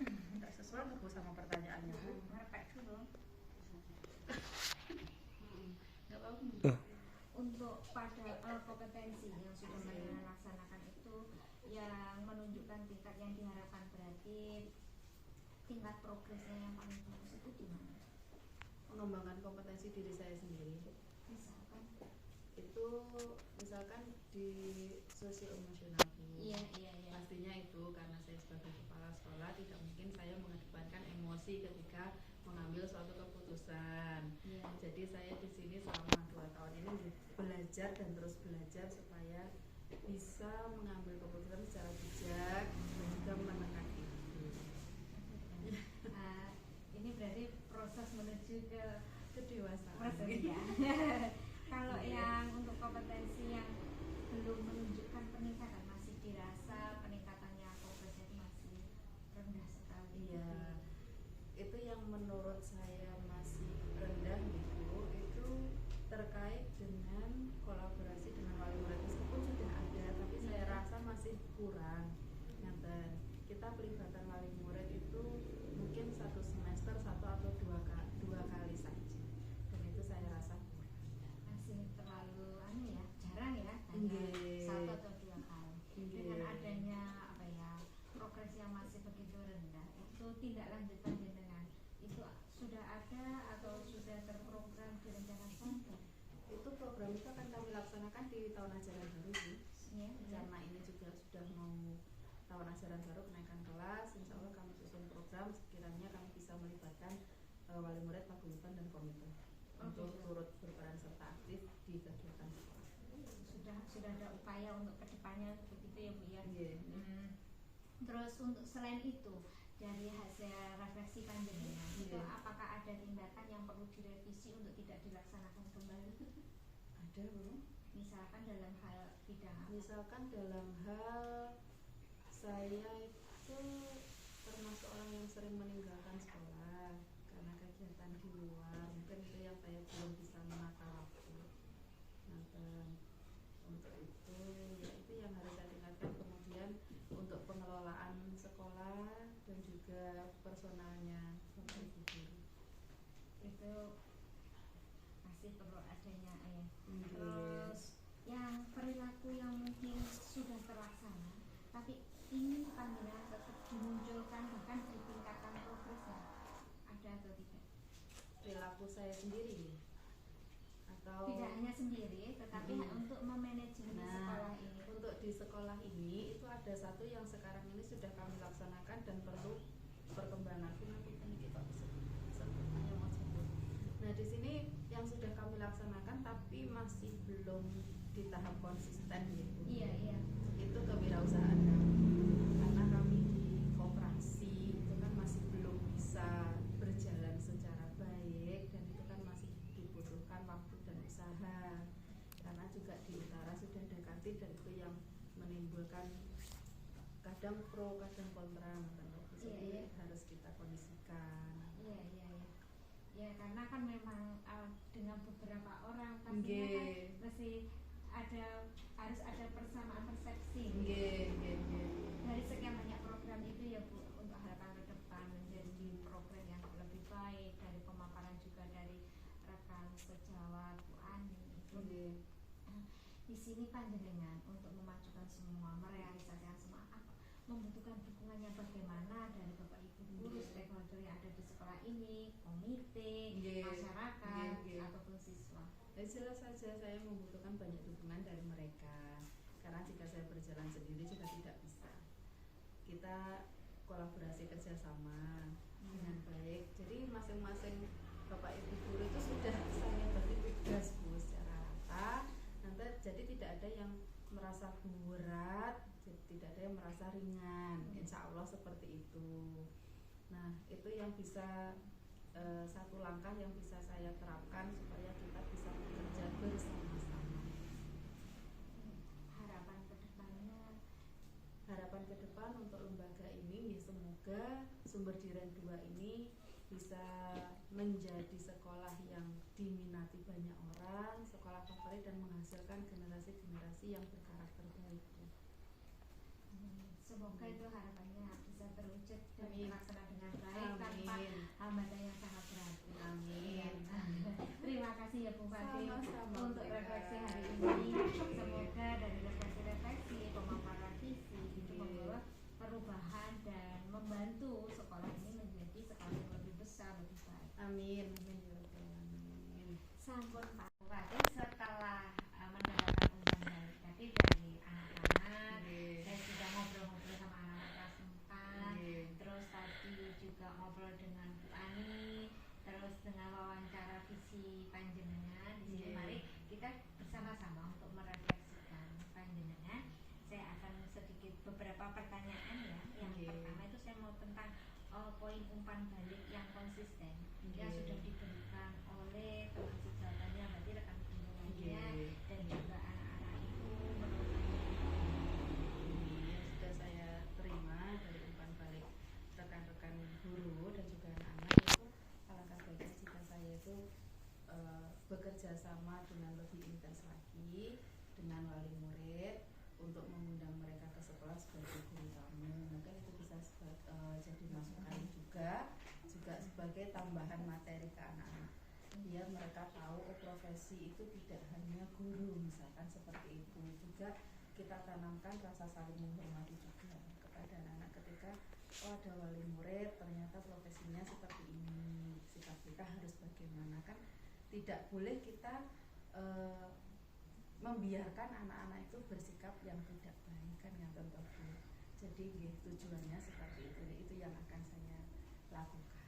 Tidak sesuai nggak Bu sama pertanyaannya Bu? Merepek dulu. Nggak apa-apa. Untuk pada kompetensi yang sudah mereka laksanakan itu yang menunjukkan tingkat yang diharapkan, berarti tingkat progresnya yang paling bagus itu di mana? Mengembangkan kompetensi diri saya sendiri Misalkan? itu misalkan di sosio emosional Bu. Iya. Pastinya itu karena saya sebagai kepala sekolah tidak mungkin saya mengedepankan emosi ketika mengambil suatu keputusan. Iya. Jadi saya di sini selama 2 tahun ini belajar dan terus belajar supaya bisa mengambil keputusan secara bijak dan juga menenangkan diri. Ini berarti proses menuju ke Kedewasaan. proses ya. Kalau yang untuk kompetensi yang belum menunjukkan peningkatan, masih dirasa peningkatannya progresnya itu masih rendah sekali. Iya, itu yang menurut saya masih rendah gitu, itu terkait dengan kolaborasi dengan wali murid. Meskipun sudah ada, tapi saya rasa masih kurang. Ngaten, kita pelibatan wali murid itu mungkin 1 semester 1 atau 2 kali saja, dan itu saya rasa kurang. Masih terlalu jarang ya, hanya Nggih. 1 atau 2 kali. Nggih. Dengan adanya progres yang masih begitu rendah, itu tindak lanjut panjenengan itu sudah ada atau sudah terprogram direncanakan? Itu program itu akan kami laksanakan di tahun ajaran baru Bu. Ya, Karena ini juga sudah mau tahun ajaran baru, kenaikan kelas, insya Allah kami susun program sekiranya kami bisa melibatkan wali murid, paguyuban dan komite untuk turut berperan serta aktif di kegiatan sekolah. Sudah ada upaya untuk kedepannya begitu ya Bu ya. Iya. Terus untuk selain itu, dari hasil refleksi panjenengan itu Iya. apakah ada tindakan yang perlu direvisi untuk tidak dilaksanakan kembali? Ada Bu. Misalkan dalam hal bidang apa? Misalkan dalam hal saya itu termasuk orang yang sering meninggalkan sekolah karena kegiatan di luar, mungkin itu yang saya belum bisa menata waktu. Untuk itu ya itu yang harus saya tingkatkan. Kemudian untuk pengelolaan sekolah dan juga personalnya Bapak Ibu guru. Itu masih perlu adanya ya. Nggih. Terus yang perilaku yang mungkin sudah terlaksana tapi ingin panjenengan tetap dimunculkan bahkan ditingkatkan progresnya, ada atau tidak? Perilaku saya sendiri atau Tidak hanya sendiri tetapi untuk memanajemen Nah, sekolah ini. untuk di sekolah ini itu ada satu yang sekarang ini sudah kami laksanakan dan perlu perkembangan. Nah, di sini yang sudah kami laksanakan tapi masih belum di tahap konsisten gitu. Iya. Itu kewirausahaan kami. Karena kami di koperasi itu kan masih belum bisa berjalan secara baik dan itu kan masih dibutuhkan waktu dan usaha. Karena juga di utara sudah ada kantin dan itu yang menimbulkan kadang pro kadang kontra, jadi harus kita kondisikan. Iya. Ya karena kan memang dengan beberapa orang pastinya kan mesti harus ada persamaan persepsi. Dari sekian banyak program itu ya Bu, untuk harapan ke depan menjadi program yang lebih baik, dari pemaparan juga dari rekan sejawat Bu Ani. Di sini panjenengan untuk memajukan semua, merealisasikan semua membutuhkan dukungannya bagaimana dari Bapak Ibu guru, stakeholder yang ada di sekolah ini, komite, masyarakat ataupun siswa. Jelas saja saya membutuhkan banyak dukungan dari mereka karena jika saya berjalan sendiri juga tidak bisa. Kita kolaborasi kerjasama dengan baik. Jadi masing-masing Bapak Ibu guru itu sudah saya bagi tugas Bu secara rata. Nanti jadi tidak ada yang merasa berat, tidak ada yang merasa ringan. Insya Allah seperti itu. Nah, itu yang bisa satu langkah yang bisa saya terapkan supaya kita bisa bekerja bersama-sama. Harapan ke depan untuk lembaga ini ya semoga Sumber Diren 2 ini bisa menjadi sekolah yang diminati banyak orang, sekolah favorit dan menghasilkan generasi-generasi yang berkarakter baik. Semoga itu harapannya bisa terwujud dan Amin. terlaksana dengan baik tanpa Amin. hambatan yang sangat berat. Amin. Terima kasih ya Bu Fatih Sama-sama, untuk Bu Eka. refleksi hari ini. Semoga dari refleksi-refleksi pemaparan visi itu membawa perubahan dan membantu sekolah ini menjadi sekolah yang lebih besar, lebih baik. Amin. Amin. Sampun Pak Bupati, setelah mendapatkan undangan tadi dari anak-anak, Nggih. saya sudah ngobrol-ngobrol sama anak-anak kelas 4, Nggih. terus tadi juga ngobrol dengan Bu Ani, terus dengan wawancara visi panjenengan. Di sini Nggih. mari kita bersama-sama untuk merefleksikan panjenengan. Saya akan sedikit beberapa pertanyaan ya. Yang Nggih. pertama itu saya mau tentang poin umpan balik yang konsisten yang Nggih. sudah diberikan oleh teman sejalannya, berarti rekan bimbingannya Nggih. dan juga anak-anak itu menurut Yang sudah saya terima dari umpan balik rekan-rekan guru dan juga anak-anak itu, alangkah baiknya jika saya itu bekerja sama dengan lebih intens lagi dengan wali murid untuk mengundang mereka ke sekolah sebagai guru tamu. Mungkin itu bisa jadi masukan juga sebagai tambahan materi ke anak-anak, biar mereka tahu profesi itu tidak hanya guru, misalkan seperti itu. Juga kita tanamkan rasa saling menghormati juga kepada anak-anak ketika ada wali murid ternyata profesinya seperti ini, sikap kita harus bagaimana. Kan tidak boleh kita membiarkan anak-anak itu bersikap yang tidak baik, kan yang tentu. Jadi tujuannya seperti itu yang akan saya lakukan.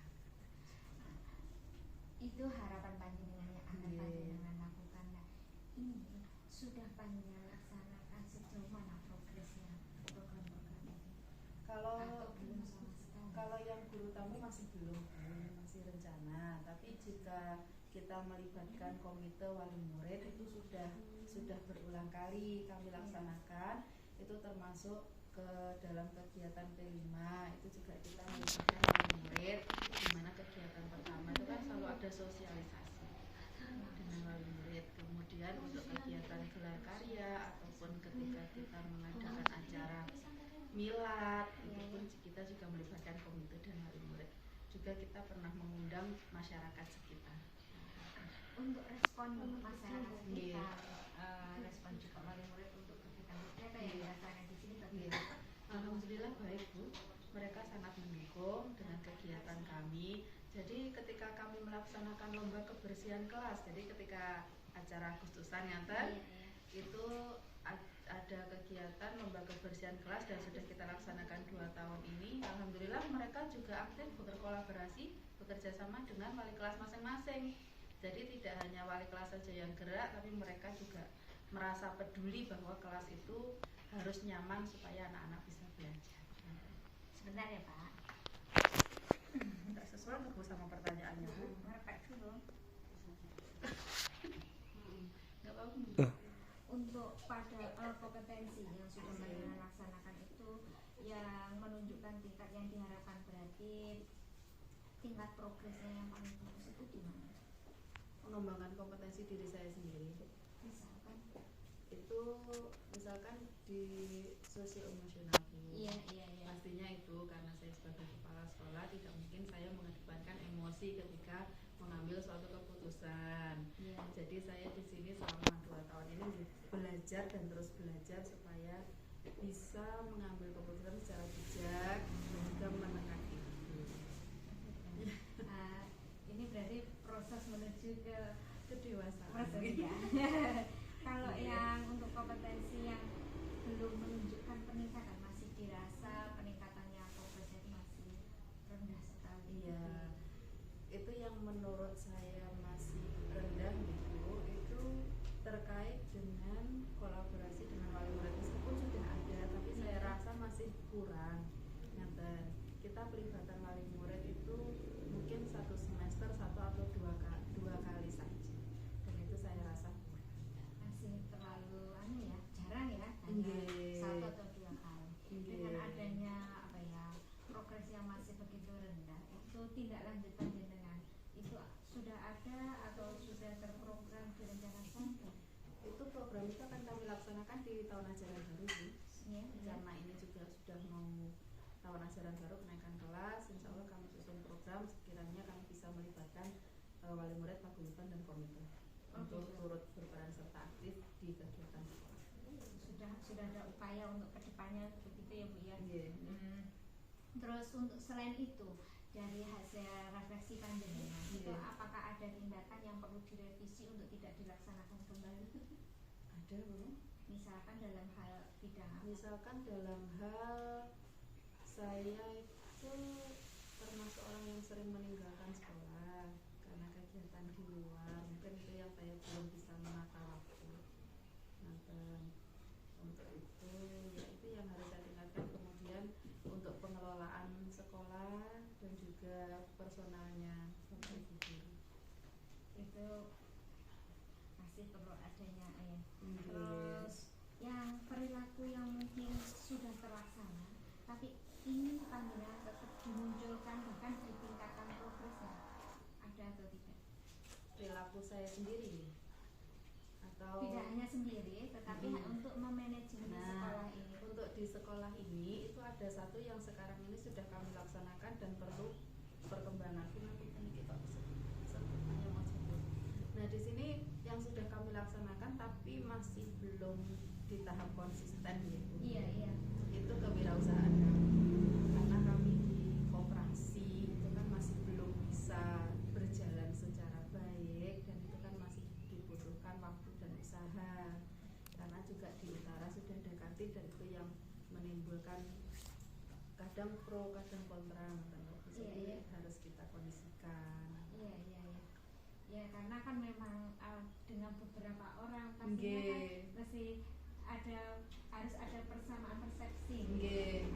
itu harapan panjenengan yang akan Nggih. panjenengan lakukan. Nah, ini sudah panjenengan laksanakan sejauh mana progresnya program-program ini? Kalau Atau belum sama sekali? Kalau yang guru tamu masih belum, masih rencana. Tapi jika kita melibatkan komite wali murid itu sudah berulang kali kami laksanakan. Itu termasuk ke dalam kegiatan P5 itu juga kita melibatkan wali murid, di mana kegiatan pertama itu kan selalu ada sosialisasi dengan wali murid. Kemudian untuk kegiatan gelar karya ataupun ketika kita mengadakan acara milad itu pun kita juga melibatkan komite dan wali murid. Juga kita pernah mengundang masyarakat sekitar. Untuk respon masyarakat Nggih. sekitar, respon juga wali murid untuk kegiatan apa yang dirasakan di sini bagaimana? Alhamdulillah baik Bu, mereka sangat mendukung dengan kegiatan kami. Jadi ketika kami melaksanakan lomba kebersihan kelas, jadi ketika acara Agustusan nganten itu ada kegiatan lomba kebersihan kelas dan sudah kita laksanakan 2 tahun ini. Alhamdulillah mereka juga aktif berkolaborasi, bekerja sama dengan wali kelas masing-masing. Jadi tidak hanya wali kelas saja yang gerak, tapi mereka juga merasa peduli bahwa kelas itu harus nyaman supaya anak-anak bisa belajar. Sebentar ya Pak. Tak sesuai nggak Bu sama pertanyaannya Bu? Merepek dulu. Nggak apa-apa. Untuk pada kompetensi yang sudah mereka laksanakan itu yang menunjukkan tingkat yang diharapkan, berarti tingkat progresnya yang paling bagus itu di mana? Mengembangkan kompetensi diri saya sendiri. Misalkan? Itu misalkan di sosial emosional Bu. Iya. Pastinya itu karena saya sebagai kepala sekolah tidak mungkin saya mengedepankan emosi ketika mengambil suatu keputusan. Iya. Jadi saya di sini selama 2 tahun ini belajar dan terus belajar supaya bisa mengambil keputusan secara bijak dan juga menenangkan diri. Ini berarti proses menuju ke Kedewasaan. proses ya. Kalau yang untuk kompetensi yang belum menunjukkan peningkatan, masih dirasa peningkatannya progresnya itu masih rendah sekali. Iya, itu yang menurut saya masih rendah itu terkait dengan kolaborasi dengan wali murid. Meskipun sudah ada, tapi saya rasa masih kurang. Ngaten, kita pelibatan wali murid itu mungkin 1 semester 1 atau 2 kali saja, dan itu saya rasa kurang. Masih terlalu jarang ya, hanya Nggih. 1 atau 2 kali. Nggih. Dengan adanya progres yang masih begitu rendah, itu tindak lanjut panjenengan itu ada atau sudah terprogram direncanakan? Itu program itu akan kami laksanakan di tahun ajaran baru sih. Ya, Karena ini juga sudah mau tahun ajaran baru kenaikan kelas, insya Allah kami susun program sekiranya kami bisa melibatkan wali murid, paguyuban dan komite untuk turut berperan serta aktif di kegiatan sekolah. sudah ada upaya untuk kedepannya begitu ya Bu ya. Iya. Terus untuk selain itu dari hasil refleksi panjenengan itu Iya. apakah ada tindakan yang perlu direvisi untuk tidak dilaksanakan kembali? Ada Bu. Misalkan dalam hal bidang apa? Misalkan dalam hal saya itu termasuk orang yang sering meninggalkan sekolah karena kegiatan di luar, mungkin itu yang saya belum bisa menata waktu. Untuk itu ya itu yang harus saya tingkatkan. Kemudian untuk pengelolaan sekolah dan juga personalnya Bapak Ibu guru. Itu masih perlu adanya ya. Iya. Terus yang perilaku yang mungkin sudah terlaksana tapi ingin panjenengan tetap dimunculkan bahkan ditingkatkan progresnya, ada atau tidak? Perilaku saya sendiri atau Tidak hanya sendiri tetapi untuk memanajemen sekolah ini. Untuk di sekolah ini itu ada satu yang sekarang ini sudah kami laksanakan dan perlu perkembangan. Nah di sini yang sudah kami laksanakan tapi masih belum di tahap konsisten yaitu Iya. itu kewirausahaan kami. Karena kami di koperasi itu kan masih belum bisa berjalan secara baik dan itu kan masih dibutuhkan waktu dan usaha. Karena juga di utara sudah ada kantin dan itu yang menimbulkan kadang pro kadang kontra, jadi Iya. harus kita kondisikan. Iya. Ya karena kan memang dengan beberapa orang pastinya kan Nggih. mesti harus ada persamaan persepsi. Nggih.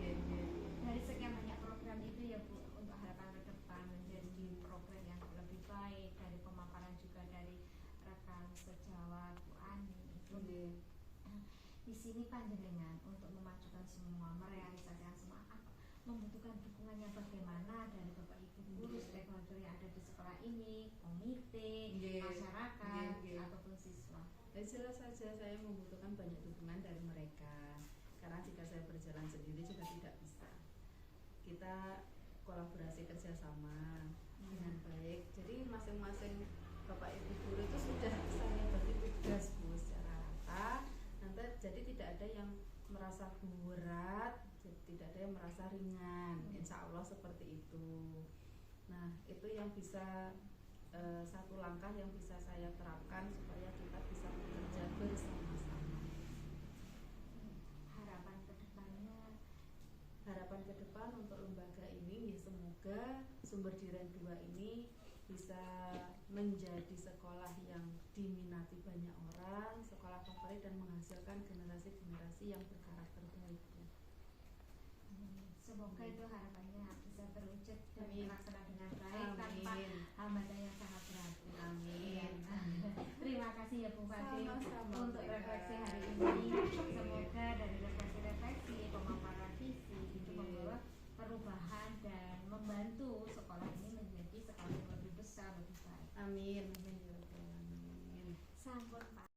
Dari sekian banyak program itu ya Bu, untuk harapan ke depan menjadi program yang lebih baik dari pemaparan juga dari rekan sejawat Bu Ani itu. Nggih. Di sini panjenengan untuk memajukan semua, merealisasikan semua membutuhkan dukungannya bagaimana dari Bapak Ibu guru, stakeholder yang ada di sekolah ini, komite, Nggih. masyarakat Nggih. ataupun siswa. Jelas saja saya membutuhkan banyak dukungan dari mereka karena jika saya berjalan sendiri juga tidak bisa. Kita kolaborasi kerjasama dengan baik. Jadi masing-masing Bapak Ibu guru itu sudah saya bagi tugas Bu secara rata. Nanti jadi tidak ada yang merasa berat, tidak ada yang merasa ringan. Insya Allah seperti itu. Nah itu yang bisa satu langkah yang bisa saya terapkan supaya kita bisa bekerja bersama-sama. Harapan ke depan untuk lembaga ini ya semoga Sumber Diren 2 ini bisa menjadi sekolah yang diminati banyak orang, sekolah favorit dan menghasilkan generasi-generasi yang berkarakter baik. Semoga itu harapannya bisa terwujud dan Amin. terlaksana dengan baik tanpa Amin. hambatan yang sangat berat. Amin. Terima kasih ya Bu Fatim Sama-sama, untuk Bu Eka. refleksi hari ini. Semoga dari refleksi pemaparan visi itu membawa perubahan dan membantu sekolah ini menjadi sekolah yang lebih besar, lebih baik. Amin. Amin. Sampun Pak.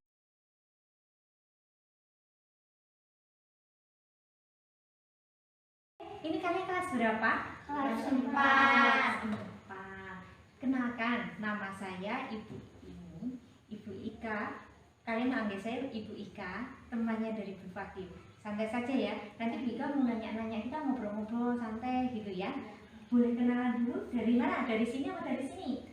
Ini kalian kelas berapa? Kelas 4. Kenalkan, nama saya Ibu ini, Ibu Ika. Kalian manggil saya Ibu Ika, temannya dari Bu Fatim. Santai saja ya. Nanti Bu Ika mau nanya-nanya, kita ngobrol-ngobrol santai gitu ya. Boleh kenalan dulu? Dari mana? Dari sini atau dari sini?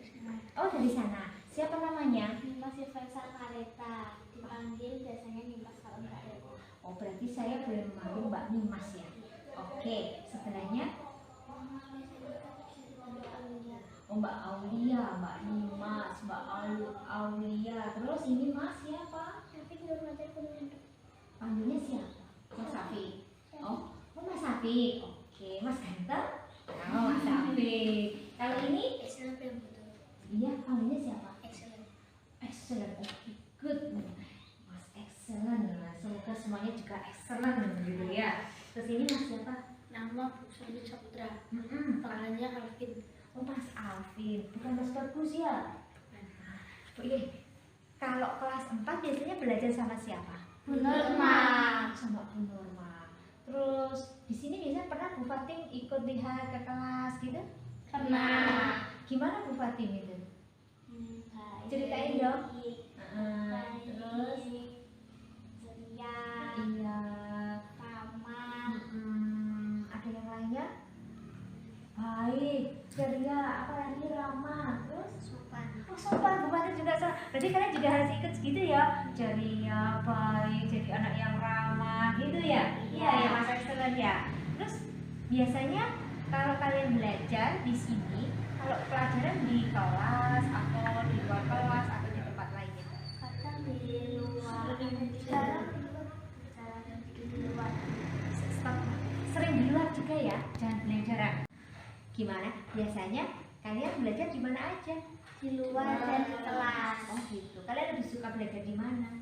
Oh, dari sana. Siapa namanya? Nimas Silvesa Kareta, dipanggil biasanya Nimas kalau nggak ada. Oh, berarti saya boleh memanggil Mbak Nimas ya. Oke, sebelahnya oh, Mbak Aulia, Mbak Nimas, Mbak Aulia. Terus ini Mas siapa? Tapi belum ada komentar. Panggilnya siapa? Mas Safi. Oh, Mas Safi. Oke, Mas ganteng. Oh, Mas Safi. Kalau ini? Excellent yang betul. Iya, panggilnya siapa? Excellent. Excellent. Oke, good. Mas excellent. Nah, semoga semuanya juga excellent gitu ya. Terus ini Mas siapa? Nama Bu Sony Saputra. Mm-mm. Panggilannya Alvin. Oh, Mas Alvin, bukan Mas Bagus ya? Bu Iin, kalau kelas 4 biasanya belajar sama siapa? Bu Norma. Sama Bu Norma. Terus di sini biasanya pernah Bu Fatim ikut lihat ke kelas gitu? Pernah. Gimana Bu Fatim itu? Baik. Ceritain dong. Baik. Terus Ceria. iya. Ramah. Ada yang lainnya? Baik, ceria, apa lagi ramah, terus Sopan. oh, sopan. Bu Fatim juga sama. Berarti kalian juga harus ikut gitu ya? Ceria, baik, jadi anak yang ramah gitu ya? Iya ya Mas Excellent ya. Terus biasanya kalau kalian belajar di sini, kalau pelajaran di kelas atau di luar kelas atau di tempat lainnya? Kadang di luar. Jalan di luar. Stop. Sering di luar juga ya, jangan belajar. Gimana? Biasanya kalian belajar di mana aja? Di luar dan di kelas. Oh gitu. Kalian lebih suka belajar di mana?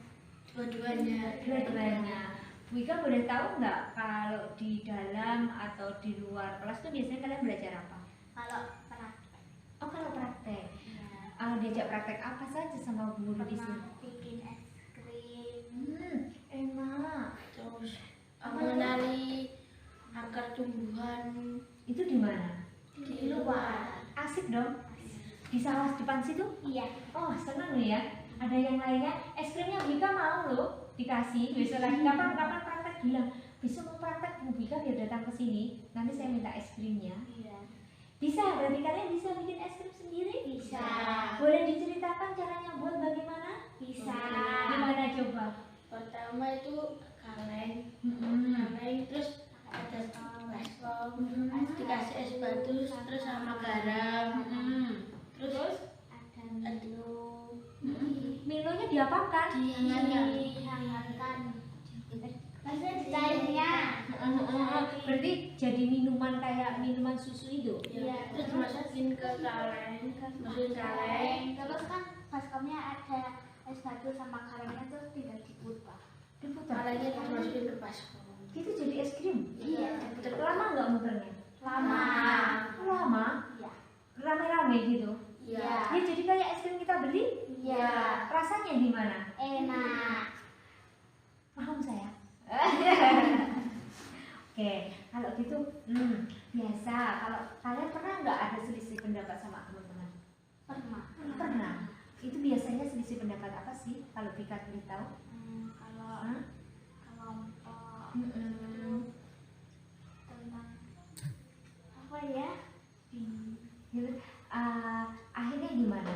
Dua-duanya. Dua-duanya. Bu Ika boleh tahu nggak kalau di dalam atau di luar kelas tuh biasanya kalian belajar apa? Kalau praktek. Oh kalau praktek. Ya. Diajak praktek apa saja sama Bu Guru di sini? Pernah bikin es krim. Enak. Terus Apa mengenali akar tumbuhan Itu di mana? di luar. Asik dong. Di sawah depan situ? Iya. Oh senang nih ya. Ada yang lainnya. Es krimnya Bu Ika mau loh dikasih. Besok lagi kapan praktek bilang. Besok mau praktek Bu Ika biar datang ke sini. Nanti saya minta es krimnya. Iya. Bisa, berarti kalian bisa bikin es krim sendiri? Bisa. Boleh diceritakan caranya buat bagaimana? Bisa. Gimana coba? Pertama itu kaleng. Hmm. Kaleng terus ada baskom, dikasih es batu terus sama garam. Terus ada Milo. Milonya diapakan? Dihangatkan. Maksudnya cairnya. Berarti jadi minuman kayak minuman susu itu? Iya. Terus dimasukin ke kaleng, masukin kaleng. Terus kan baskomnya ada es batu sama garamnya tuh tinggal diputar. Diputar. Kalengnya dimasukin ke baskom. Itu jadi es krim? Iya. Lama nggak muternya? Lama. Lama? Iya. Rame-rame gitu? Iya. Ya jadi kayak es krim kita beli? Iya. Rasanya gimana? Enak. Paham saya? Oke, kalau gitu biasa. Kalau kalian pernah nggak ada selisih pendapat sama teman-teman? Pernah. Pernah. Itu biasanya selisih pendapat apa sih? Kalau Bika beritahu? Kalau Hah? kelompok Mm-mm. tentang apa ya? Gitu. Akhirnya gimana?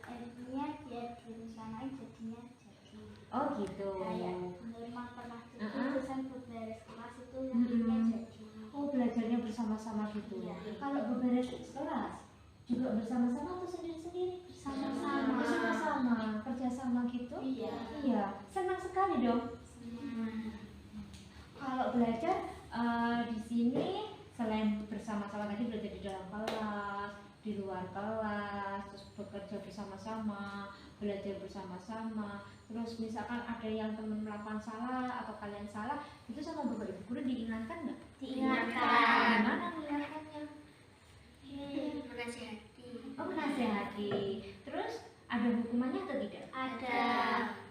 Akhirnya dia direncanain jadinya jadi. Oh gitu. Kayak memang pernah jadi Uh-uh. terusan beberes kelas itu yang akhirnya jadi. Oh belajarnya bersama-sama gitu. Iya. Kalau beberes kelas juga bersama-sama atau sendiri-sendiri? Bersama-sama. Bersama-sama, kerjasama gitu? Iya. Iya, senang sekali dong. Kalau belajar di sini selain bersama-sama tadi belajar di dalam kelas, di luar kelas, terus bekerja bersama-sama, belajar bersama-sama. Terus misalkan ada yang teman melakukan salah atau kalian salah, itu sama bapak ibu guru diingatkan nggak? Diingatkan. Gimana mengingatkannya? Menasihati. Oh menasehati. Terus ada hukumannya atau tidak? Ada.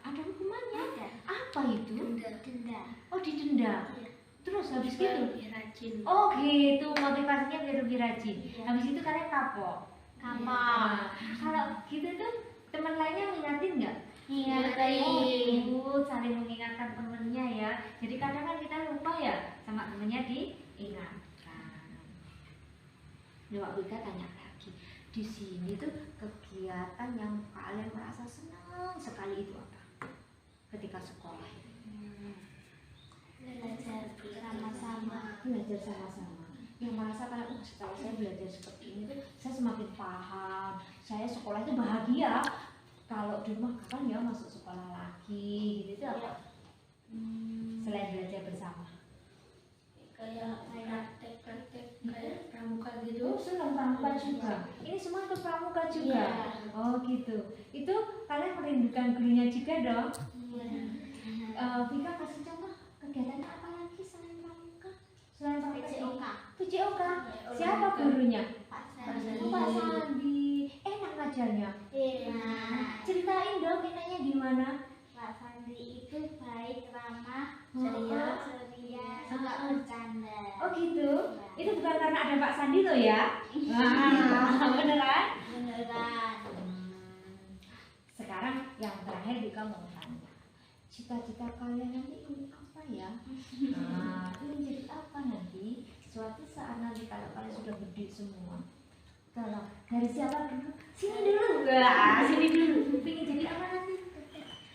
Ada hukumannya? Ada. Apa itu? Denda. Oh didenda. Iya. Terus habis gitu? Lebih rajin. Oh gitu, motivasinya biar lebih rajin. Iya. Habis itu kalian kapok. Kapok. Kalau gitu tuh teman lainnya ngingatin nggak? Ngingetin. Oh, saling mengingatkan temennya ya. Jadi kadang kan kita lupa ya sama temennya diingatkan. Nih Wak Bika tanya lagi. Di sini tuh kegiatan yang kalian merasa senang sekali itu apa? Ketika sekolah. Belajar bersama-sama. Belajar sama-sama. Yang merasa kalian, setelah saya belajar seperti ini tuh saya semakin paham. Saya sekolah itu bahagia. Kalau di rumah kapan ya masuk sekolah lagi gitu itu apa? Selain belajar bersama. Kayak praktek-praktek kayak pramuka Oh, gitu. senang pramuka juga. Ini semua ikut pramuka juga. Iya. Oh gitu. Itu kalian merindukan gurunya juga dong. Iya. Bika kasih contoh kegiatannya apa lagi selain pramuka? Selain pramuka PJOK. PJOK. Iya, Siapa gurunya? Pak Oh, Pak Sandi. Enak ngajar mengajarnya? Iya. Ceritain dong Inanya gimana? Pak Fadli itu baik, ramah, Serius? ceria, suka bercanda. Oh gitu? Itu bukan karena ada Pak Sandi loh ya? Wah, beneran? Beneran. Sekarang yang terakhir Dika mau tanya, cita-cita kalian nanti ingin apa ya? Ingin jadi apa nanti? Suatu saat nanti kalau kalian sudah gede semua. Kalau dari siapa dulu? Sini dulu, sini dulu. Ingin jadi apa nanti?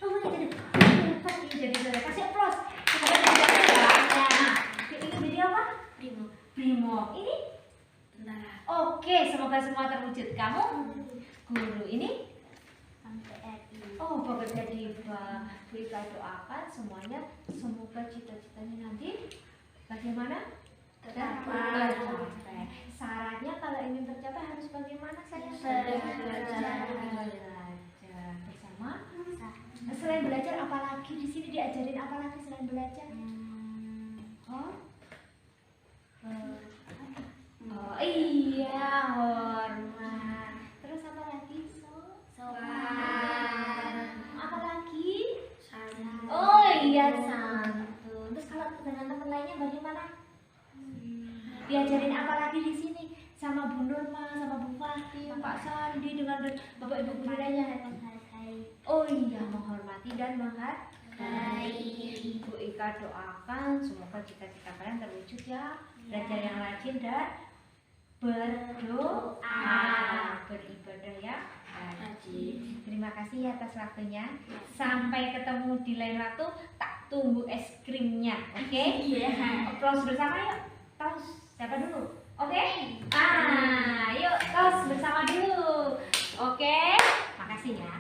Oh, ingin jadi kasih aplaus. Ingin jadi apa? Primo. Ini? Tentara. Oke, semoga semua terwujud. Kamu? Guru. Ini? Oh, bekerja di Bank. Kita doakan semuanya, semoga cita-citanya nanti bagaimana? Tercapai. Syaratnya kalau ingin tercapai harus bagaimana saya? Belajar. Bersama. Nah, selain belajar apalagi di sini diajarin apalagi selain belajar? Oh, iya, hormat. Terus apa lagi? Sopan. Apa lagi? Santun. Oh iya, santun. Terus kalau dengan teman lainnya bagaimana? Diajarin apa lagi di sini? Sama Bu Nurma, sama Bu Fatim, Pak Sandi, dengan Bapak Ibu guru lainnya. Oh iya, menghormati dan menghargai. Bu Ika doakan semoga cita-cita kalian terwujud ya. Belajar yang rajin dan berdoa, beribadah ya. Rajin. Terima kasih ya atas waktunya. Sampai ketemu di lain waktu. Tak tunggu es krimnya, oke? Iya. Aplaus bersama yuk. Tos, siapa dulu? Oke? Yuk tos bersama dulu. Oke? Makasih ya.